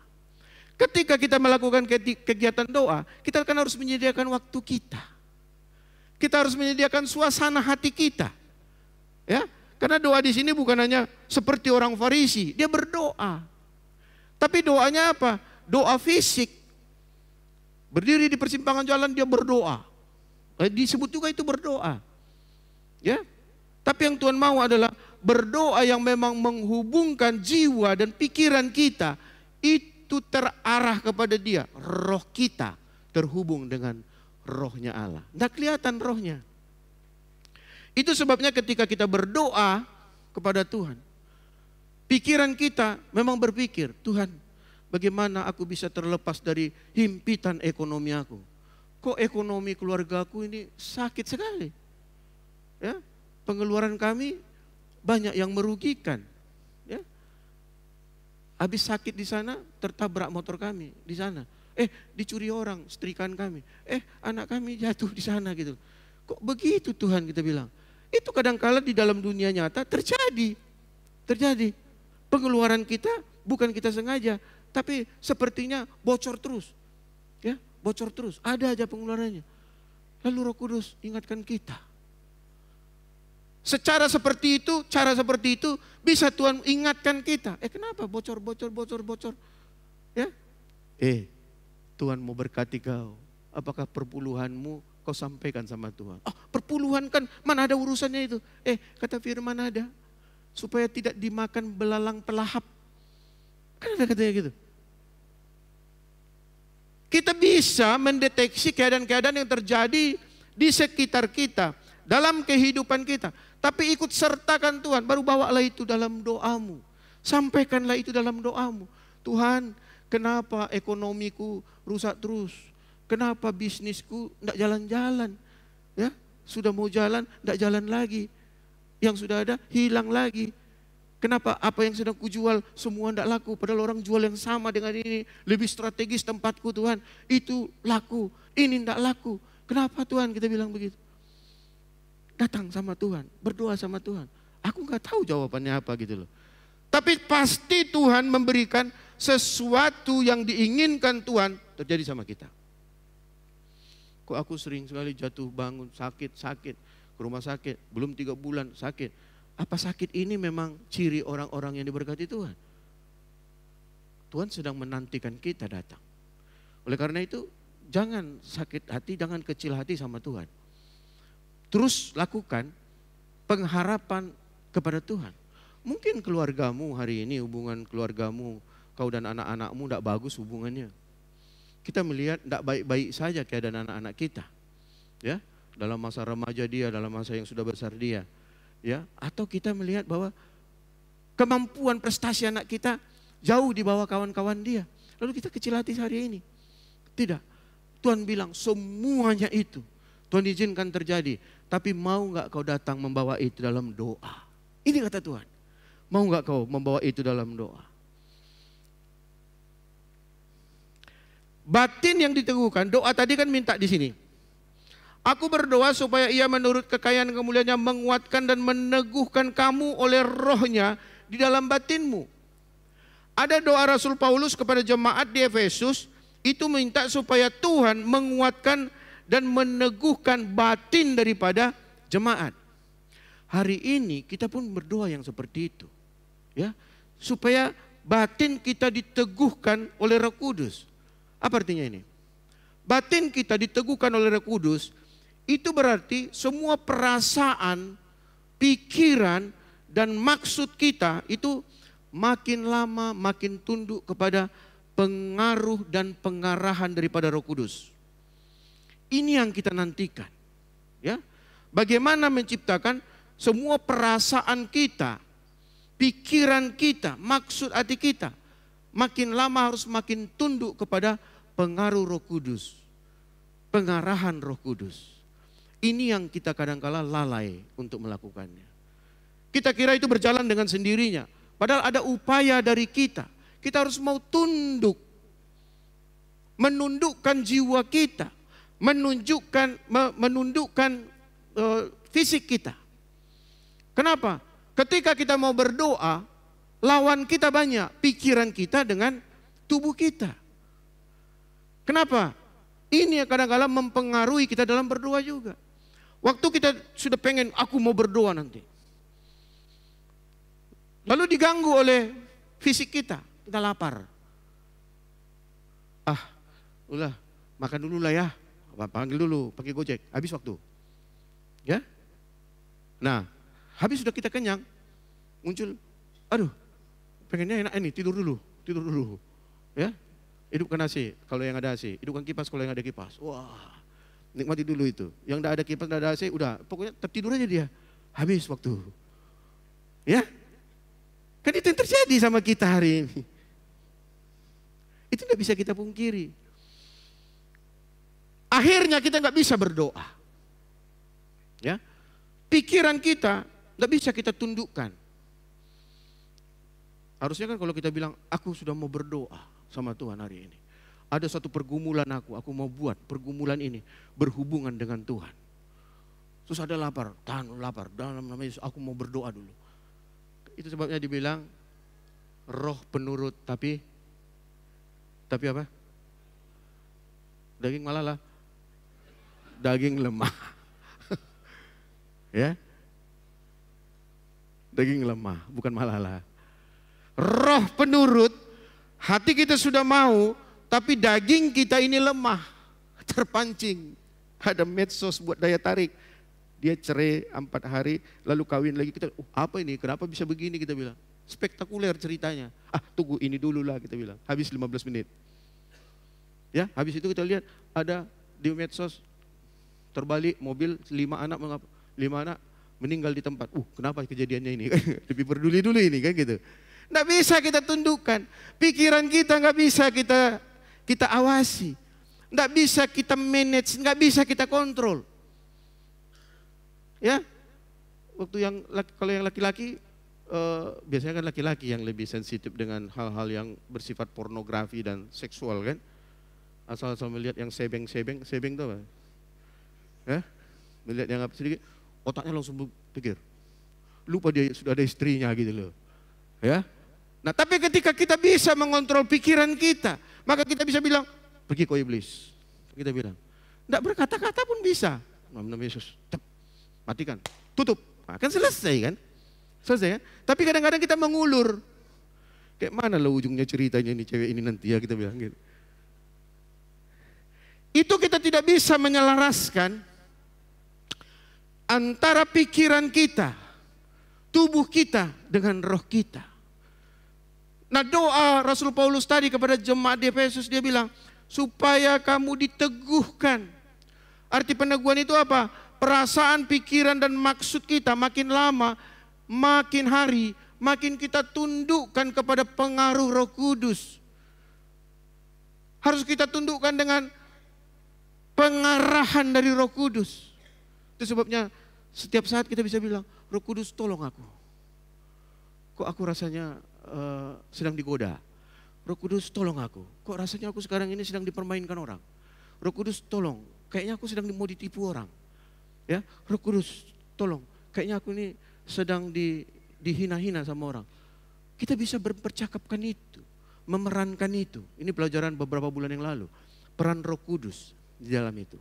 Ketika kita melakukan kegiatan doa, kita kan harus menyediakan waktu kita. Kita harus menyediakan suasana hati kita. Ya, karena doa di sini bukan hanya seperti orang Farisi, dia berdoa. Tapi doanya apa? Doa fisik. Berdiri di persimpangan jalan dia berdoa. Disebut juga itu berdoa. Ya. Tapi yang Tuhan mau adalah berdoa yang memang menghubungkan jiwa dan pikiran kita itu terarah kepada Dia. Roh kita terhubung dengan rohnya Allah. Tidak kelihatan rohnya. Itu sebabnya ketika kita berdoa kepada Tuhan, pikiran kita memang berpikir, Tuhan, bagaimana aku bisa terlepas dari himpitan ekonomi aku? Kok ekonomi keluargaku ini sakit sekali? Ya, pengeluaran kami banyak yang merugikan. Ya, habis sakit di sana, tertabrak motor kami di sana. Dicuri orang, setrikaan kami. Anak kami jatuh di sana gitu. Kok begitu Tuhan, kita bilang? Itu kadang-kala di dalam dunia nyata terjadi. Pengeluaran kita bukan kita sengaja, tapi sepertinya bocor terus. Ya, bocor terus. Ada aja pengeluarannya. Lalu Roh Kudus ingatkan kita. Cara seperti itu bisa Tuhan ingatkan kita. Kenapa bocor? Ya? Tuhan mau berkati kau. Apakah perpuluhanmu kau sampaikan sama Tuhan? Perpuluhan kan mana ada urusannya itu? Kata firman ada. Supaya tidak dimakan belalang pelahap. Kan ada katanya gitu. Kita bisa mendeteksi keadaan-keadaan yang terjadi di sekitar kita, dalam kehidupan kita. Tapi ikut sertakan Tuhan, baru bawalah itu dalam doamu. Sampaikanlah itu dalam doamu. Tuhan, kenapa ekonomiku rusak terus? Kenapa bisnisku tidak jalan-jalan? Ya, sudah mau jalan, tidak jalan lagi. Yang sudah ada, hilang lagi. Kenapa apa yang sedang kujual semua tidak laku? Padahal orang jual yang sama dengan ini, lebih strategis tempatku Tuhan. Itu laku, ini tidak laku. Kenapa Tuhan? Kita bilang begitu. Datang sama Tuhan, berdoa sama Tuhan. Aku nggak tahu jawabannya apa gitu loh. Tapi pasti Tuhan memberikan sesuatu yang diinginkan Tuhan terjadi sama kita. Kok aku sering sekali jatuh bangun sakit ke rumah sakit, belum 3 bulan sakit. Apa sakit ini memang ciri orang-orang yang diberkati Tuhan? Tuhan sedang menantikan kita datang. Oleh karena itu jangan sakit hati, jangan kecil hati sama Tuhan. Terus lakukan pengharapan kepada Tuhan. Mungkin keluargamu hari ini, hubungan keluargamu, kau dan anak-anakmu tidak bagus hubungannya. Kita melihat tidak baik-baik saja keadaan anak-anak kita. Ya, dalam masa remaja dia, dalam masa yang sudah besar dia. Ya, atau kita melihat bahwa kemampuan prestasi anak kita jauh di bawah kawan-kawan dia. Lalu kita kecil hati hari ini. Tidak. Tuhan bilang semuanya itu Tuhan izinkan terjadi. Tapi mau nggak kau datang membawa itu dalam doa? Ini kata Tuhan. Mau nggak kau membawa itu dalam doa? Batin yang diteguhkan, doa tadi kan minta di sini. Aku berdoa supaya ia menurut kekayaan kemuliaannya menguatkan dan meneguhkan kamu oleh rohnya di dalam batinmu. Ada doa Rasul Paulus kepada jemaat di Efesus, itu minta supaya Tuhan menguatkan dan meneguhkan batin daripada jemaat. Hari ini kita pun berdoa yang seperti itu. Ya, supaya batin kita diteguhkan oleh Roh Kudus. Apa artinya ini? Batin kita diteguhkan oleh Roh Kudus, itu berarti semua perasaan, pikiran, dan maksud kita itu makin lama makin tunduk kepada pengaruh dan pengarahan daripada Roh Kudus. Ini yang kita nantikan. Ya, bagaimana menciptakan semua perasaan kita, pikiran kita, maksud hati kita makin lama harus makin tunduk kepada pengaruh Roh Kudus, pengarahan Roh Kudus. Ini yang kita kadang-kala lalai untuk melakukannya. Kita kira itu berjalan dengan sendirinya, padahal ada upaya dari kita. Kita harus mau tunduk, menundukkan jiwa kita, menundukkan fisik kita. Kenapa? Ketika kita mau berdoa, lawan kita banyak, pikiran kita dengan tubuh kita. Kenapa? Ini kadang-kadang mempengaruhi kita dalam berdoa juga. Waktu kita sudah pengen, aku mau berdoa nanti. Lalu diganggu oleh fisik kita lapar. Udah, makan dulu lah ya. Panggil dulu, pakai Gojek, habis waktu. Ya? Nah, habis sudah kita kenyang, muncul, aduh, pengennya enak ini, tidur dulu. Ya? Hidupkan AC, kalau yang ada AC. Hidupkan kipas kalau yang ada kipas. Wah, nikmati dulu itu. Yang tidak ada kipas, tidak ada AC, udah, pokoknya tertidur aja dia. Habis waktu. Ya? Kan itu yang terjadi sama kita hari ini. Itu tidak bisa kita pungkiri. Akhirnya kita nggak bisa berdoa. Ya, pikiran kita nggak bisa kita tundukkan. Harusnya kan kalau kita bilang, aku sudah mau berdoa sama Tuhan hari ini. Ada satu pergumulan aku mau buat pergumulan ini berhubungan dengan Tuhan. Terus ada lapar, tahan lapar, dalam nama Yesus aku mau berdoa dulu. Itu sebabnya dibilang roh penurut tapi apa? Daging malah lah. Daging lemah. Ya. Daging lemah, bukan malah lah. Roh penurut, hati kita sudah mau, tapi daging kita ini lemah, terpancing. Ada medsos buat daya tarik. Dia cerai 4 hari, lalu kawin lagi. Kita, apa ini? Kenapa bisa begini? Kita bilang. Spektakuler ceritanya. Tunggu ini dulu lah kita bilang. Habis 15 menit. Ya, habis itu kita lihat ada di medsos terbalik mobil 5 anak meninggal di tempat. Kenapa kejadiannya ini? Lebih peduli dulu ini kan gitu. Nggak bisa kita tundukkan. Pikiran kita nggak bisa kita awasi. Nggak bisa kita manage, nggak bisa kita kontrol. Ya, kalau yang laki-laki, biasanya kan laki-laki yang lebih sensitif dengan hal-hal yang bersifat pornografi dan seksual kan. Asal-asal melihat yang sebeng itu apa? Ya, melihat yang apa sedikit, otaknya langsung pikir, lupa dia sudah ada istrinya gitu loh. Ya, nah tapi ketika kita bisa mengontrol pikiran kita, maka kita bisa bilang, pergi kau iblis. Kita bilang, tidak berkata-kata pun bisa. Nama Yesus, matikan, tutup, kan selesai kan? Selesai kan? Tapi kadang-kadang kita mengulur. Kayak mana lah ujungnya ceritanya ini cewek ini nanti ya kita bilang gitu. Itu kita tidak bisa menyelaraskan antara pikiran kita, tubuh kita dengan roh kita. Nah, doa Rasul Paulus tadi kepada jemaat di Efesus, dia bilang, supaya kamu diteguhkan. Arti peneguhan itu apa? Perasaan, pikiran, dan maksud kita makin lama, makin hari, makin kita tundukkan kepada pengaruh Roh Kudus. Harus kita tundukkan dengan pengarahan dari Roh Kudus. Itu sebabnya setiap saat kita bisa bilang, Roh Kudus tolong aku. Kok aku rasanya sedang digoda. Roh Kudus tolong aku. Kok rasanya aku sekarang ini sedang dipermainkan orang. Roh Kudus tolong, kayaknya aku sedang mau ditipu orang. Ya, Roh Kudus tolong, kayaknya aku ini sedang dihina-hina sama orang. Kita bisa berpercakapkan itu, memerankan itu. Ini pelajaran beberapa bulan yang lalu. Peran Roh Kudus di dalam itu.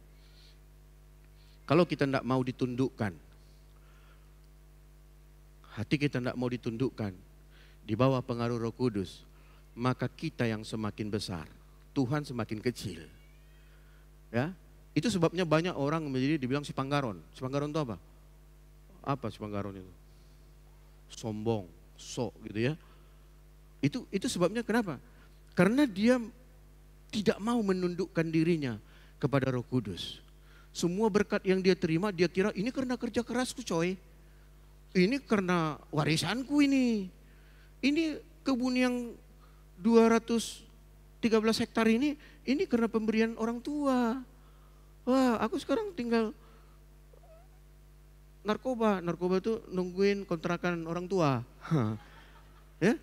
Kalau kita tidak mau ditundukkan, hati kita tidak mau ditundukkan di bawah pengaruh Roh Kudus, maka kita yang semakin besar, Tuhan semakin kecil. Ya, itu sebabnya banyak orang menjadi dibilang si Panggaron. Si Panggaron itu apa? Apa si Panggaron itu? Sombong, sok gitu ya. Itu sebabnya kenapa? Karena dia tidak mau menundukkan dirinya kepada Roh Kudus. Semua berkat yang dia terima, dia kira ini karena kerja kerasku coy. Ini karena warisanku ini. Ini kebun yang 213 hektar ini karena pemberian orang tua. Wah, aku sekarang tinggal narkoba itu nungguin kontrakan orang tua. Ya,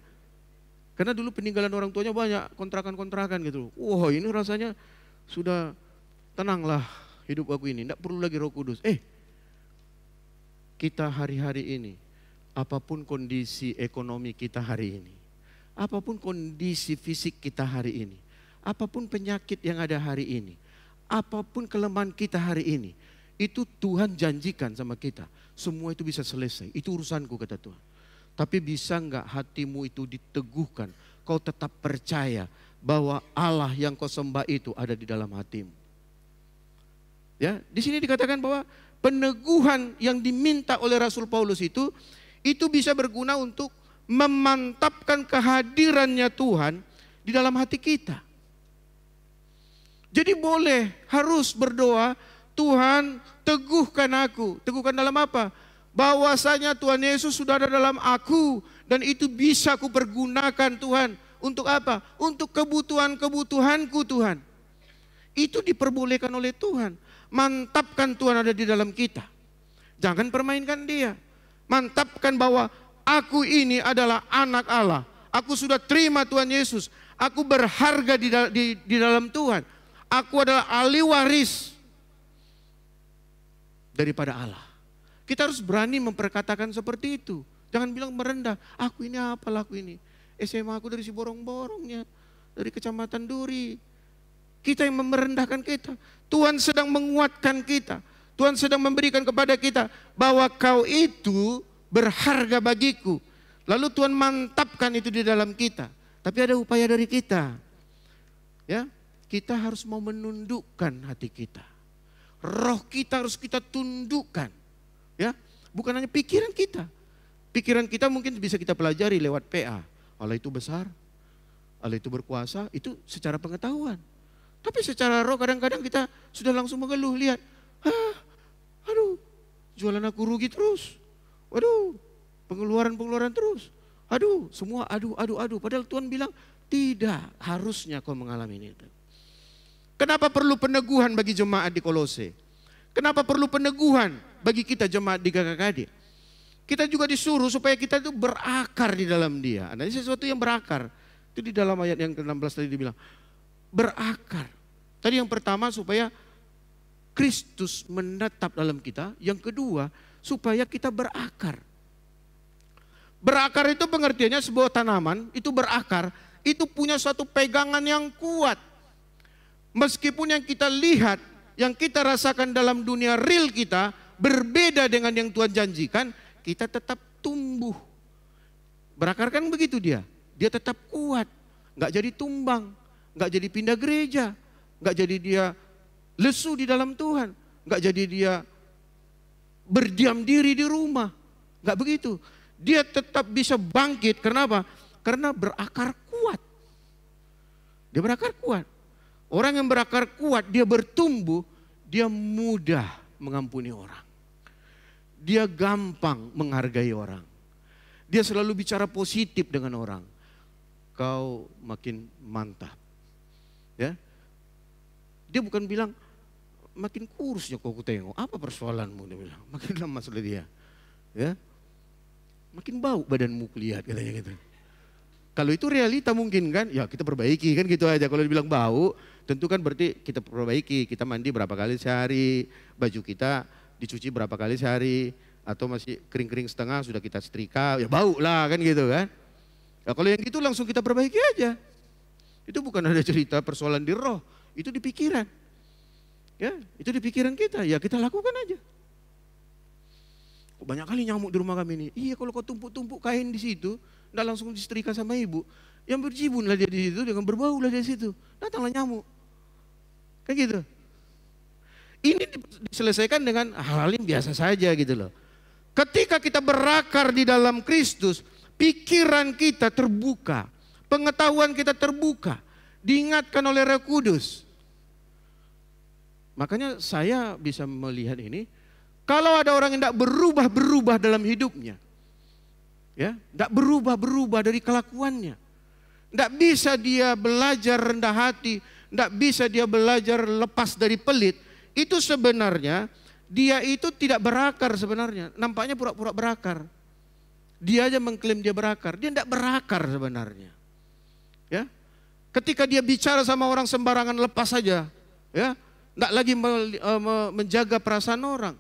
karena dulu peninggalan orang tuanya banyak, kontrakan gitu. Wah, ini rasanya sudah tenanglah hidup aku ini, tidak perlu lagi Roh Kudus. Kita hari-hari ini, apapun kondisi ekonomi kita hari ini, apapun kondisi fisik kita hari ini, apapun penyakit yang ada hari ini, apapun kelemahan kita hari ini, itu Tuhan janjikan sama kita. Semua itu bisa selesai, itu urusanku kata Tuhan. Tapi bisa enggak hatimu itu diteguhkan, kau tetap percaya bahwa Allah yang kau sembah itu ada di dalam hatimu. Ya, di sini dikatakan bahwa peneguhan yang diminta oleh Rasul Paulus itu bisa berguna untuk memantapkan kehadirannya Tuhan di dalam hati kita. Jadi boleh, harus berdoa, Tuhan teguhkan aku. Teguhkan dalam apa? Bahwasanya Tuhan Yesus sudah ada dalam aku dan itu bisa aku pergunakan Tuhan. Untuk apa? Untuk kebutuhan-kebutuhanku Tuhan. Itu diperbolehkan oleh Tuhan. Mantapkan Tuhan ada di dalam kita. Jangan permainkan dia. Mantapkan bahwa aku ini adalah anak Allah. Aku sudah terima Tuhan Yesus. Aku berharga di dalam Tuhan. Aku adalah ahli waris daripada Allah. Kita harus berani memperkatakan seperti itu. Jangan bilang merendah. Aku ini apalah aku ini. SMA aku dari si borong-borongnya. Dari kecamatan Duri. Kita yang merendahkan kita. Tuhan sedang menguatkan kita. Tuhan sedang memberikan kepada kita bahwa kau itu berharga bagiku. Lalu Tuhan mantapkan itu di dalam kita. Tapi ada upaya dari kita. Ya, kita harus mau menundukkan hati kita. Roh kita harus kita tundukkan. Ya, bukan hanya pikiran kita. Pikiran kita mungkin bisa kita pelajari lewat PA. Allah itu besar, Allah itu berkuasa, itu secara pengetahuan. Tapi secara roh kadang-kadang kita sudah langsung mengeluh, lihat, aduh, jualan aku rugi terus. Waduh, pengeluaran terus. Aduh, semua aduh. Padahal Tuhan bilang, tidak harusnya kau mengalami itu. Kenapa perlu peneguhan bagi jemaat di Kolose? Kenapa perlu peneguhan bagi kita jemaat di GKKD? Kita juga disuruh supaya kita itu berakar di dalam dia. Ada sesuatu yang berakar. Itu di dalam ayat yang ke-16 tadi dibilang. Berakar. Tadi yang pertama supaya Kristus menetap dalam kita. Yang kedua supaya kita berakar. Berakar itu pengertiannya sebuah tanaman itu berakar. Itu punya suatu pegangan yang kuat. Meskipun yang kita lihat, yang kita rasakan dalam dunia real kita berbeda dengan yang Tuhan janjikan, kita tetap tumbuh. Berakar kan begitu dia. Dia tetap kuat. Gak jadi tumbang. Gak jadi pindah gereja. Gak jadi dia lesu di dalam Tuhan. Gak jadi dia berdiam diri di rumah. Enggak begitu. Dia tetap bisa bangkit. Kenapa? Karena berakar kuat. Dia berakar kuat. Orang yang berakar kuat, dia bertumbuh, dia mudah mengampuni orang. Dia gampang menghargai orang. Dia selalu bicara positif dengan orang. Kau makin mantap. Ya. Dia bukan bilang, makin kurusnya kau tengok, apa persoalanmu, dia bilang. Makin lama sudah dia. Ya. Makin bau badanmu kulihat, katanya gitu. Kalau itu realita mungkin kan, ya kita perbaiki kan gitu aja. Kalau dibilang bau, tentu kan berarti kita perbaiki. Kita mandi berapa kali sehari, baju kita dicuci berapa kali sehari, atau masih kering-kering setengah sudah kita setrika, ya bau lah kan gitu kan. Ya kalau yang gitu langsung kita perbaiki aja. Itu bukan ada cerita persoalan di roh, itu di pikiran. Ya, itu di pikiran kita, ya kita lakukan aja. Banyak kali nyamuk di rumah kami ini. Iya, kalau kau tumpuk-tumpuk kain di situ, nggak langsung disetrika sama ibu, yang berjibunlah dia di situ, dengan berbaulah dia di situ, datanglah nyamuk. Kayak gitu. Ini diselesaikan dengan hal-hal yang biasa saja gitu loh. Ketika kita berakar di dalam Kristus, pikiran kita terbuka, pengetahuan kita terbuka, diingatkan oleh Roh Kudus. Makanya saya bisa melihat ini, kalau ada orang yang tidak berubah-berubah dalam hidupnya, ya, tidak berubah-berubah dari kelakuannya, tidak bisa dia belajar rendah hati, tidak bisa dia belajar lepas dari pelit, itu sebenarnya dia itu tidak berakar sebenarnya, nampaknya pura-pura berakar. Dia aja mengklaim dia berakar, dia tidak berakar sebenarnya. Ya, ketika dia bicara sama orang sembarangan lepas saja, ya, tidak lagi menjaga perasaan orang.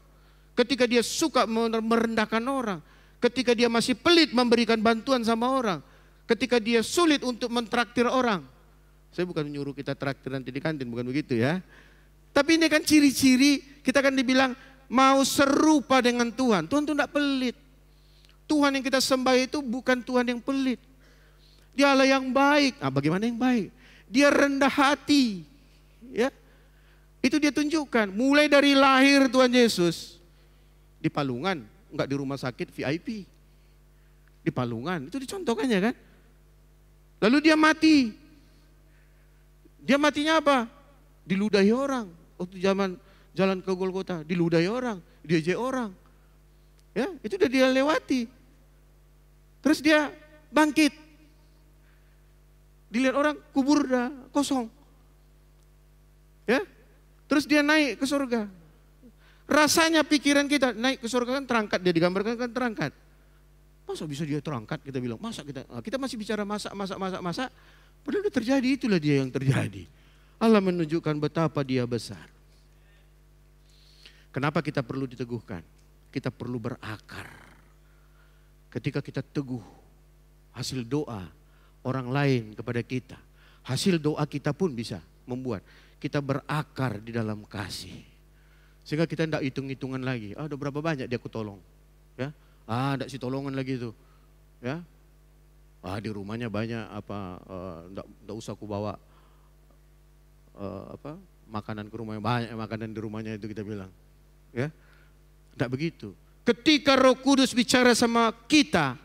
Ketika dia suka merendahkan orang, ketika dia masih pelit memberikan bantuan sama orang, ketika dia sulit untuk mentraktir orang. Saya bukan menyuruh kita traktir nanti di kantin, bukan begitu ya. Tapi ini kan ciri-ciri kita kan dibilang mau serupa dengan Tuhan. Tuhan itu tidak pelit. Tuhan yang kita sembah itu bukan Tuhan yang pelit. Dia Allah yang baik. Nah, bagaimana yang baik? Dia rendah hati. Ya, itu dia tunjukkan. Mulai dari lahir Tuhan Yesus di Palungan, enggak di rumah sakit VIP. Di Palungan, itu dicontohkannya kan. Lalu dia mati. Dia matinya apa? Diludahi orang. Waktu zaman jalan ke Golgota, diludahi orang, diejek orang. Ya, itu udah dia lewati. Terus dia bangkit. Dilihat orang, kubur udah kosong. Ya. Terus dia naik ke surga. Rasanya pikiran kita naik ke surga kan terangkat, dia digambarkan kan terangkat. Masa bisa dia terangkat, kita bilang, masa kita masih bicara masa. Padahal itu terjadi, itulah dia yang terjadi. Allah menunjukkan betapa dia besar. Kenapa kita perlu diteguhkan? Kita perlu berakar. Ketika kita teguh, hasil doa orang lain kepada kita, hasil doa kita pun bisa membuat kita berakar di dalam kasih. Sehingga kita tidak hitung-hitungan lagi. Ada berapa banyak dia kutolong, ya? Ada si tolongan lagi itu, ya? Di rumahnya banyak tidak usah aku bawa makanan ke rumahnya, banyak makanan di rumahnya itu kita bilang, ya? Tidak begitu. Ketika Roh Kudus bicara sama kita,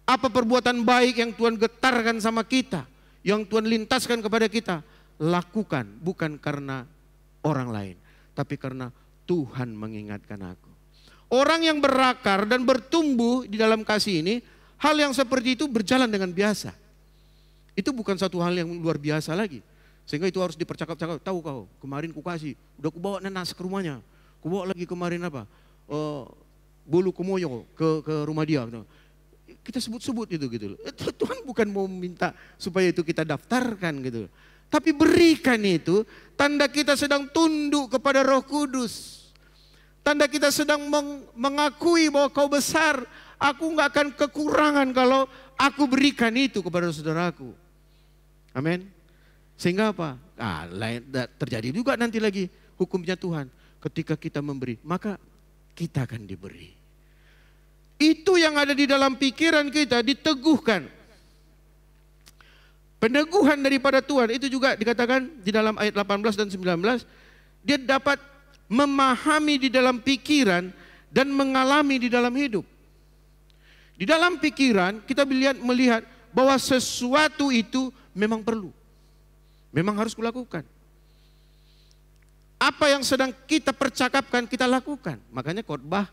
apa perbuatan baik yang Tuhan getarkan sama kita, yang Tuhan lintaskan kepada kita, lakukan bukan karena orang lain, tapi karena Tuhan mengingatkan aku. Orang yang berakar dan bertumbuh di dalam kasih ini, hal yang seperti itu berjalan dengan biasa. Itu bukan satu hal yang luar biasa lagi. Sehingga itu harus dipercakap-cakap. Tahu kau, kemarin ku kasih, udah ku bawa nanas ke rumahnya. Ku bawa lagi kemarin bolu komoyo ke rumah dia. Kita sebut-sebut itu gitu. Tuhan bukan mau minta supaya itu kita daftarkan gitu. Tapi berikan itu, tanda kita sedang tunduk kepada Roh Kudus. Tanda kita sedang mengakui bahwa kau besar. Aku enggak akan kekurangan kalau aku berikan itu kepada saudaraku. Amin. Sehingga apa? Terjadi juga nanti lagi hukumnya Tuhan. Ketika kita memberi, maka kita akan diberi. Itu yang ada di dalam pikiran kita diteguhkan. Peneguhan daripada Tuhan itu juga dikatakan di dalam ayat 18 dan 19. Dia dapat memahami di dalam pikiran dan mengalami di dalam hidup. Di dalam pikiran kita melihat bahwa sesuatu itu memang perlu. Memang harus kulakukan. Apa yang sedang kita percakapkan, kita lakukan. Makanya khotbah,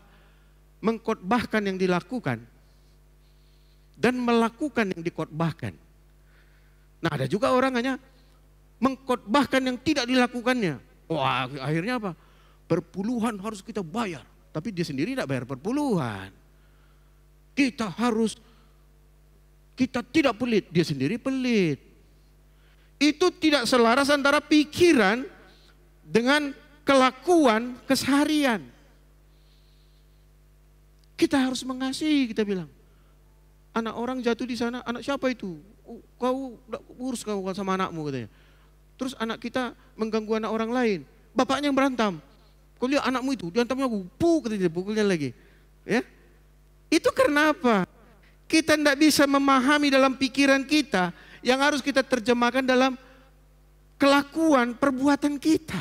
mengkhotbahkan yang dilakukan dan melakukan yang dikhotbahkan. Nah, ada juga orang hanya mengkhotbahkan yang tidak dilakukannya. Wah, akhirnya apa? Perpuluhan harus kita bayar. Tapi dia sendiri tidak bayar perpuluhan. Kita tidak pelit, dia sendiri pelit. Itu tidak selaras antara pikiran dengan kelakuan keseharian. Kita harus mengasihi, kita bilang. Anak orang jatuh di sana, anak siapa itu? Kau urus kau sama anakmu, katanya. Terus anak kita mengganggu anak orang lain. Bapaknya yang berantem. Kau lihat anakmu itu, diantamnya katanya, pukulnya lagi. Ya, itu karena apa? Kita tidak bisa memahami dalam pikiran kita yang harus kita terjemahkan dalam kelakuan perbuatan kita.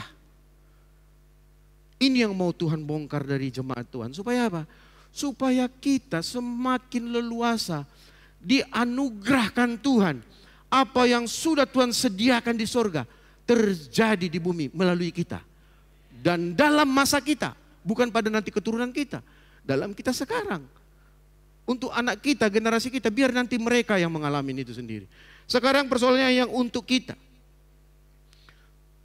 Ini yang mau Tuhan bongkar dari jemaat Tuhan. Supaya apa? Supaya kita semakin leluasa dianugerahkan Tuhan. Apa yang sudah Tuhan sediakan di sorga terjadi di bumi melalui kita. Dan dalam masa kita, bukan pada nanti keturunan kita. Dalam kita sekarang. Untuk anak kita, generasi kita, biar nanti mereka yang mengalami itu sendiri. Sekarang persoalannya yang untuk kita.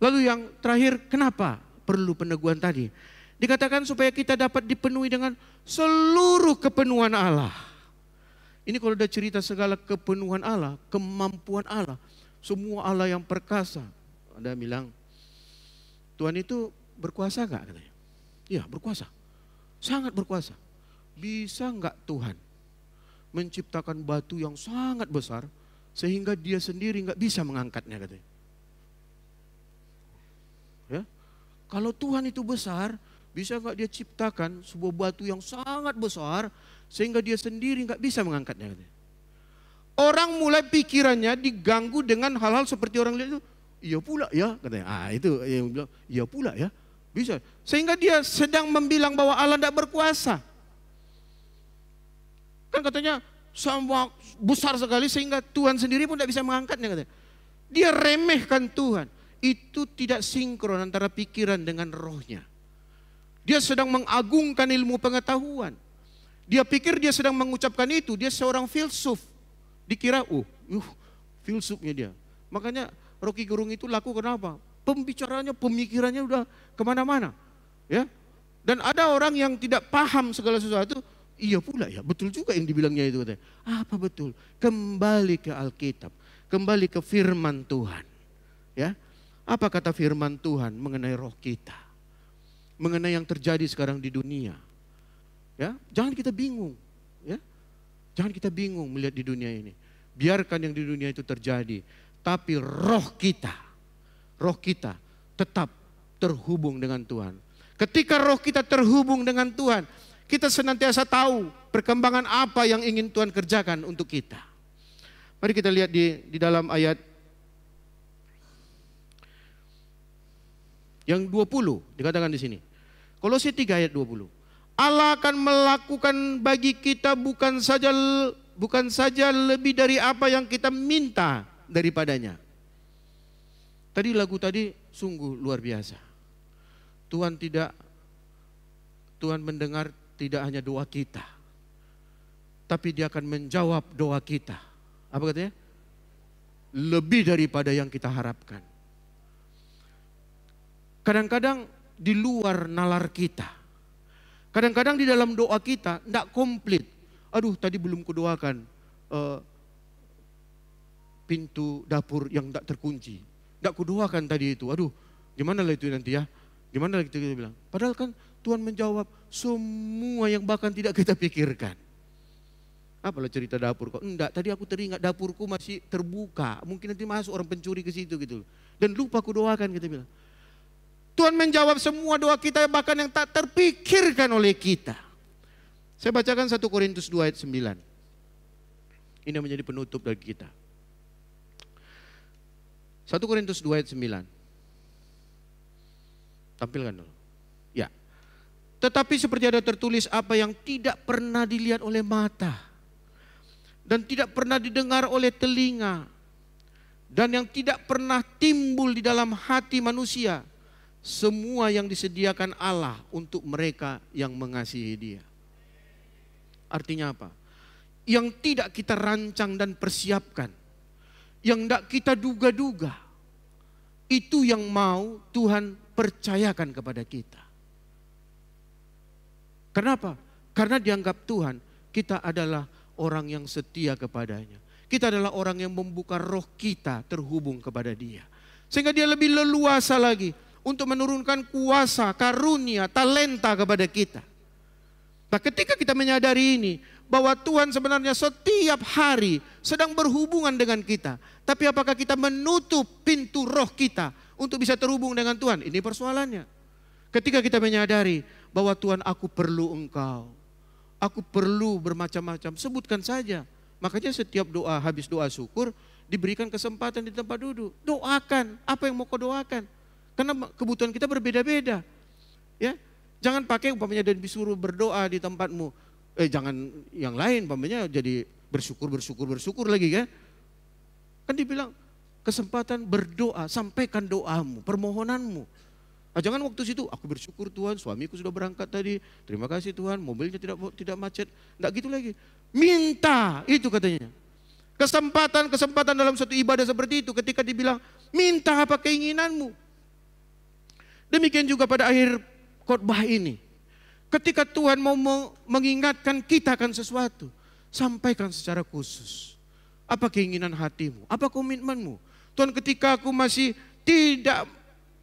Lalu yang terakhir, kenapa perlu peneguhan tadi? Dikatakan supaya kita dapat dipenuhi dengan seluruh kepenuhan Allah. Ini kalau udah cerita segala kepenuhan Allah, kemampuan Allah, semua Allah yang perkasa. Ada bilang, Tuhan itu berkuasa enggak? Katanya. Iya, berkuasa. Sangat berkuasa. Bisa enggak Tuhan menciptakan batu yang sangat besar sehingga dia sendiri enggak bisa mengangkatnya, katanya. Ya. Kalau Tuhan itu besar, bisa enggak dia ciptakan sebuah batu yang sangat besar sehingga dia sendiri enggak bisa mengangkatnya, katanya. Orang mulai pikirannya diganggu dengan hal-hal seperti orang lihat itu, iya pula ya, katanya. Itu yang bilang, iya pula ya. Bisa. Sehingga dia sedang membilang bahwa Allah tidak berkuasa. Kan katanya sama besar sekali sehingga Tuhan sendiri pun tidak bisa mengangkatnya, katanya. Dia remehkan Tuhan. Itu tidak sinkron antara pikiran dengan rohnya. Dia sedang mengagungkan ilmu pengetahuan. Dia pikir dia sedang mengucapkan itu, dia seorang filsuf. Dikira, filsufnya dia. Makanya Rocky Gerung itu laku kenapa? Pembicaranya, pemikirannya udah kemana-mana. Ya. Dan ada orang yang tidak paham segala sesuatu, iya pula ya, betul juga yang dibilangnya itu. Apa betul? Kembali ke Alkitab, kembali ke firman Tuhan. Ya. Apa kata firman Tuhan mengenai roh kita? Mengenai yang terjadi sekarang di dunia. Ya, jangan kita bingung, ya. Jangan kita bingung melihat di dunia ini. Biarkan yang di dunia itu terjadi, tapi roh kita tetap terhubung dengan Tuhan. Ketika roh kita terhubung dengan Tuhan, kita senantiasa tahu perkembangan apa yang ingin Tuhan kerjakan untuk kita. Mari kita lihat di dalam ayat yang 20, dikatakan di sini. Kolose 3 ayat 20. Allah akan melakukan bagi kita bukan saja lebih dari apa yang kita minta daripadanya. Tadi lagu tadi sungguh luar biasa. Tuhan mendengar tidak hanya doa kita, tapi Dia akan menjawab doa kita. Apa katanya? Lebih daripada yang kita harapkan. Kadang-kadang di luar nalar kita. Kadang-kadang di dalam doa kita tidak komplit. Aduh, tadi belum kudoakan pintu dapur yang tidak terkunci. Tidak kudoakan tadi itu. Aduh, gimana lah itu nanti ya? Gimana lah itu kita bilang? Padahal kan Tuhan menjawab semua yang bahkan tidak kita pikirkan. Apalah cerita dapur kok? Enggak, tadi aku teringat dapurku masih terbuka. Mungkin nanti masuk orang pencuri ke situ gitu. Dan lupa kudoakan, kita bilang. Tuhan menjawab semua doa kita bahkan yang tak terpikirkan oleh kita. Saya bacakan 1 Korintus 2 ayat 9. Ini menjadi penutup dari kita. 1 Korintus 2 ayat 9. Tampilkan dulu. Ya. Tetapi seperti ada tertulis, apa yang tidak pernah dilihat oleh mata dan tidak pernah didengar oleh telinga dan yang tidak pernah timbul di dalam hati manusia, semua yang disediakan Allah untuk mereka yang mengasihi Dia. Artinya apa? Yang tidak kita rancang dan persiapkan, yang tidak kita duga-duga, itu yang mau Tuhan percayakan kepada kita. Kenapa? Karena dianggap Tuhan, kita adalah orang yang setia kepadanya. Kita adalah orang yang membuka roh kita terhubung kepada Dia. Sehingga Dia lebih leluasa lagi untuk menurunkan kuasa, karunia, talenta kepada kita. Nah, ketika kita menyadari ini, bahwa Tuhan sebenarnya setiap hari sedang berhubungan dengan kita. Tapi apakah kita menutup pintu roh kita untuk bisa terhubung dengan Tuhan? Ini persoalannya. Ketika kita menyadari bahwa Tuhan, aku perlu Engkau, aku perlu bermacam-macam, sebutkan saja. Makanya setiap doa, habis doa syukur, diberikan kesempatan di tempat duduk. Doakan, apa yang mau kau doakan? Karena kebutuhan kita berbeda-beda. Ya, jangan pakai umpamanya dan disuruh berdoa di tempatmu. Jangan yang lain, umpamanya jadi bersyukur lagi kan? Kan dibilang kesempatan berdoa, sampaikan doamu, permohonanmu. Jangan waktu situ, aku bersyukur Tuhan, suamiku sudah berangkat tadi, terima kasih Tuhan, mobilnya tidak macet. Enggak gitu lagi. Minta, itu katanya. Kesempatan dalam suatu ibadah seperti itu ketika dibilang, minta apa keinginanmu. Demikian juga pada akhir khotbah ini. Ketika Tuhan mau mengingatkan kita akan sesuatu, sampaikan secara khusus. Apa keinginan hatimu? Apa komitmenmu? Tuhan, ketika aku masih tidak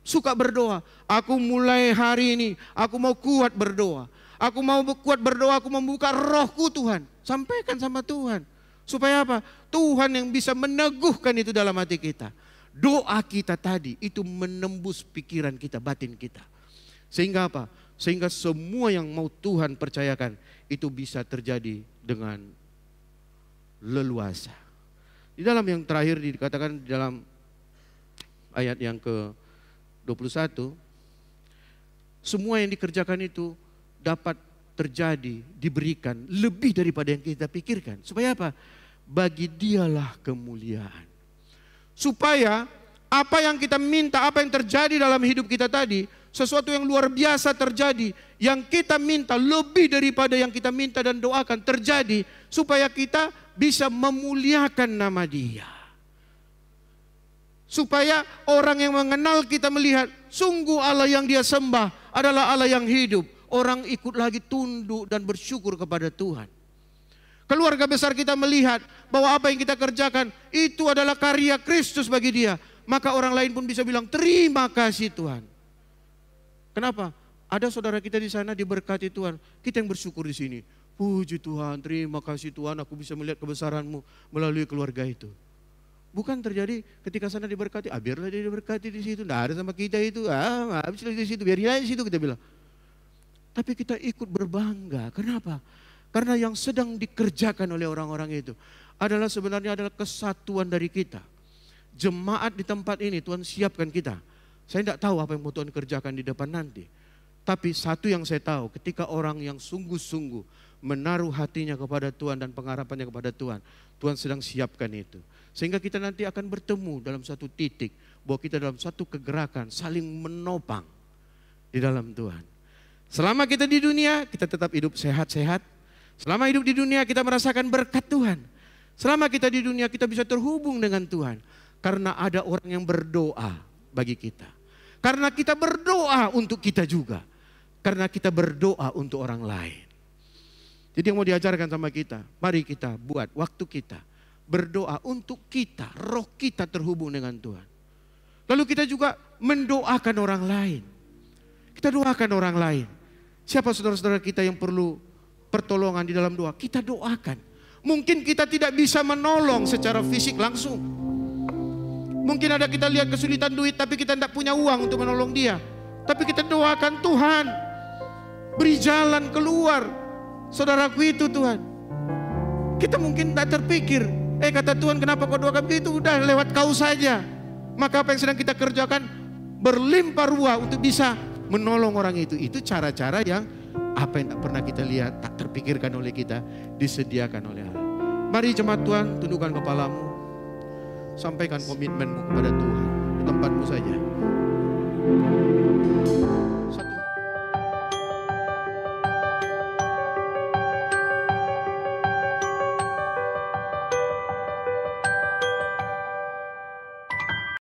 suka berdoa, aku mulai hari ini, aku mau kuat berdoa. Aku mau kuat berdoa, aku membuka rohku Tuhan. Sampaikan sama Tuhan. Supaya apa? Tuhan yang bisa meneguhkan itu dalam hati kita. Doa kita tadi itu menembus pikiran kita, batin kita. Sehingga apa? Sehingga semua yang mau Tuhan percayakan itu bisa terjadi dengan leluasa. Di dalam yang terakhir dikatakan di dalam ayat yang ke-21, semua yang dikerjakan itu dapat terjadi, diberikan lebih daripada yang kita pikirkan. Supaya apa? Bagi Dialah kemuliaan. Supaya apa yang kita minta, apa yang terjadi dalam hidup kita tadi, sesuatu yang luar biasa terjadi, yang kita minta lebih daripada yang kita minta dan doakan terjadi, supaya kita bisa memuliakan nama Dia. Supaya orang yang mengenal kita melihat, sungguh Allah yang dia sembah adalah Allah yang hidup. Orang ikut lagi tunduk dan bersyukur kepada Tuhan. Keluarga besar kita melihat bahwa apa yang kita kerjakan itu adalah karya Kristus bagi dia. Maka orang lain pun bisa bilang, terima kasih Tuhan. Kenapa? Ada saudara kita di sana diberkati Tuhan. Kita yang bersyukur di sini. Puji Tuhan, terima kasih Tuhan, aku bisa melihat kebesaran-Mu melalui keluarga itu. Bukan terjadi ketika sana diberkati, biarlah dia diberkati di situ, enggak ada sama kita itu, habis di situ, biar dia di situ, kita bilang. Tapi kita ikut berbangga. Kenapa? Karena yang sedang dikerjakan oleh orang-orang itu adalah sebenarnya adalah kesatuan dari kita. Jemaat di tempat ini Tuhan siapkan kita. Saya tidak tahu apa yang mau Tuhan kerjakan di depan nanti. Tapi satu yang saya tahu, ketika orang yang sungguh-sungguh menaruh hatinya kepada Tuhan dan pengharapannya kepada Tuhan, Tuhan sedang siapkan itu. Sehingga kita nanti akan bertemu dalam satu titik, bahwa kita dalam satu kegerakan saling menopang di dalam Tuhan. Selama kita di dunia, kita tetap hidup sehat-sehat. Selama hidup di dunia, kita merasakan berkat Tuhan. Selama kita di dunia, kita bisa terhubung dengan Tuhan. Karena ada orang yang berdoa bagi kita. Karena kita berdoa untuk kita juga. Karena kita berdoa untuk orang lain. Jadi yang mau diajarkan sama kita, mari kita buat waktu kita berdoa untuk kita, roh kita terhubung dengan Tuhan. Lalu kita juga mendoakan orang lain. Kita doakan orang lain. Siapa saudara-saudara kita yang perlu pertolongan di dalam doa? Kita doakan. Mungkin kita tidak bisa menolong secara fisik langsung. Mungkin ada kita lihat kesulitan duit tapi kita tidak punya uang untuk menolong dia. Tapi kita doakan, Tuhan, beri jalan keluar saudaraku itu Tuhan. Kita mungkin tidak terpikir. Kata Tuhan, kenapa kau doakan begitu? Udah lewat kau saja. Maka apa yang sedang kita kerjakan berlimpah ruah untuk bisa menolong orang itu. Itu cara-cara yang Apa yang tak pernah kita lihat, tak terpikirkan oleh kita, disediakan oleh Allah. Mari jemaat Tuhan, tundukkan kepalamu. Sampaikan komitmenmu kepada Tuhan di tempatmu saja.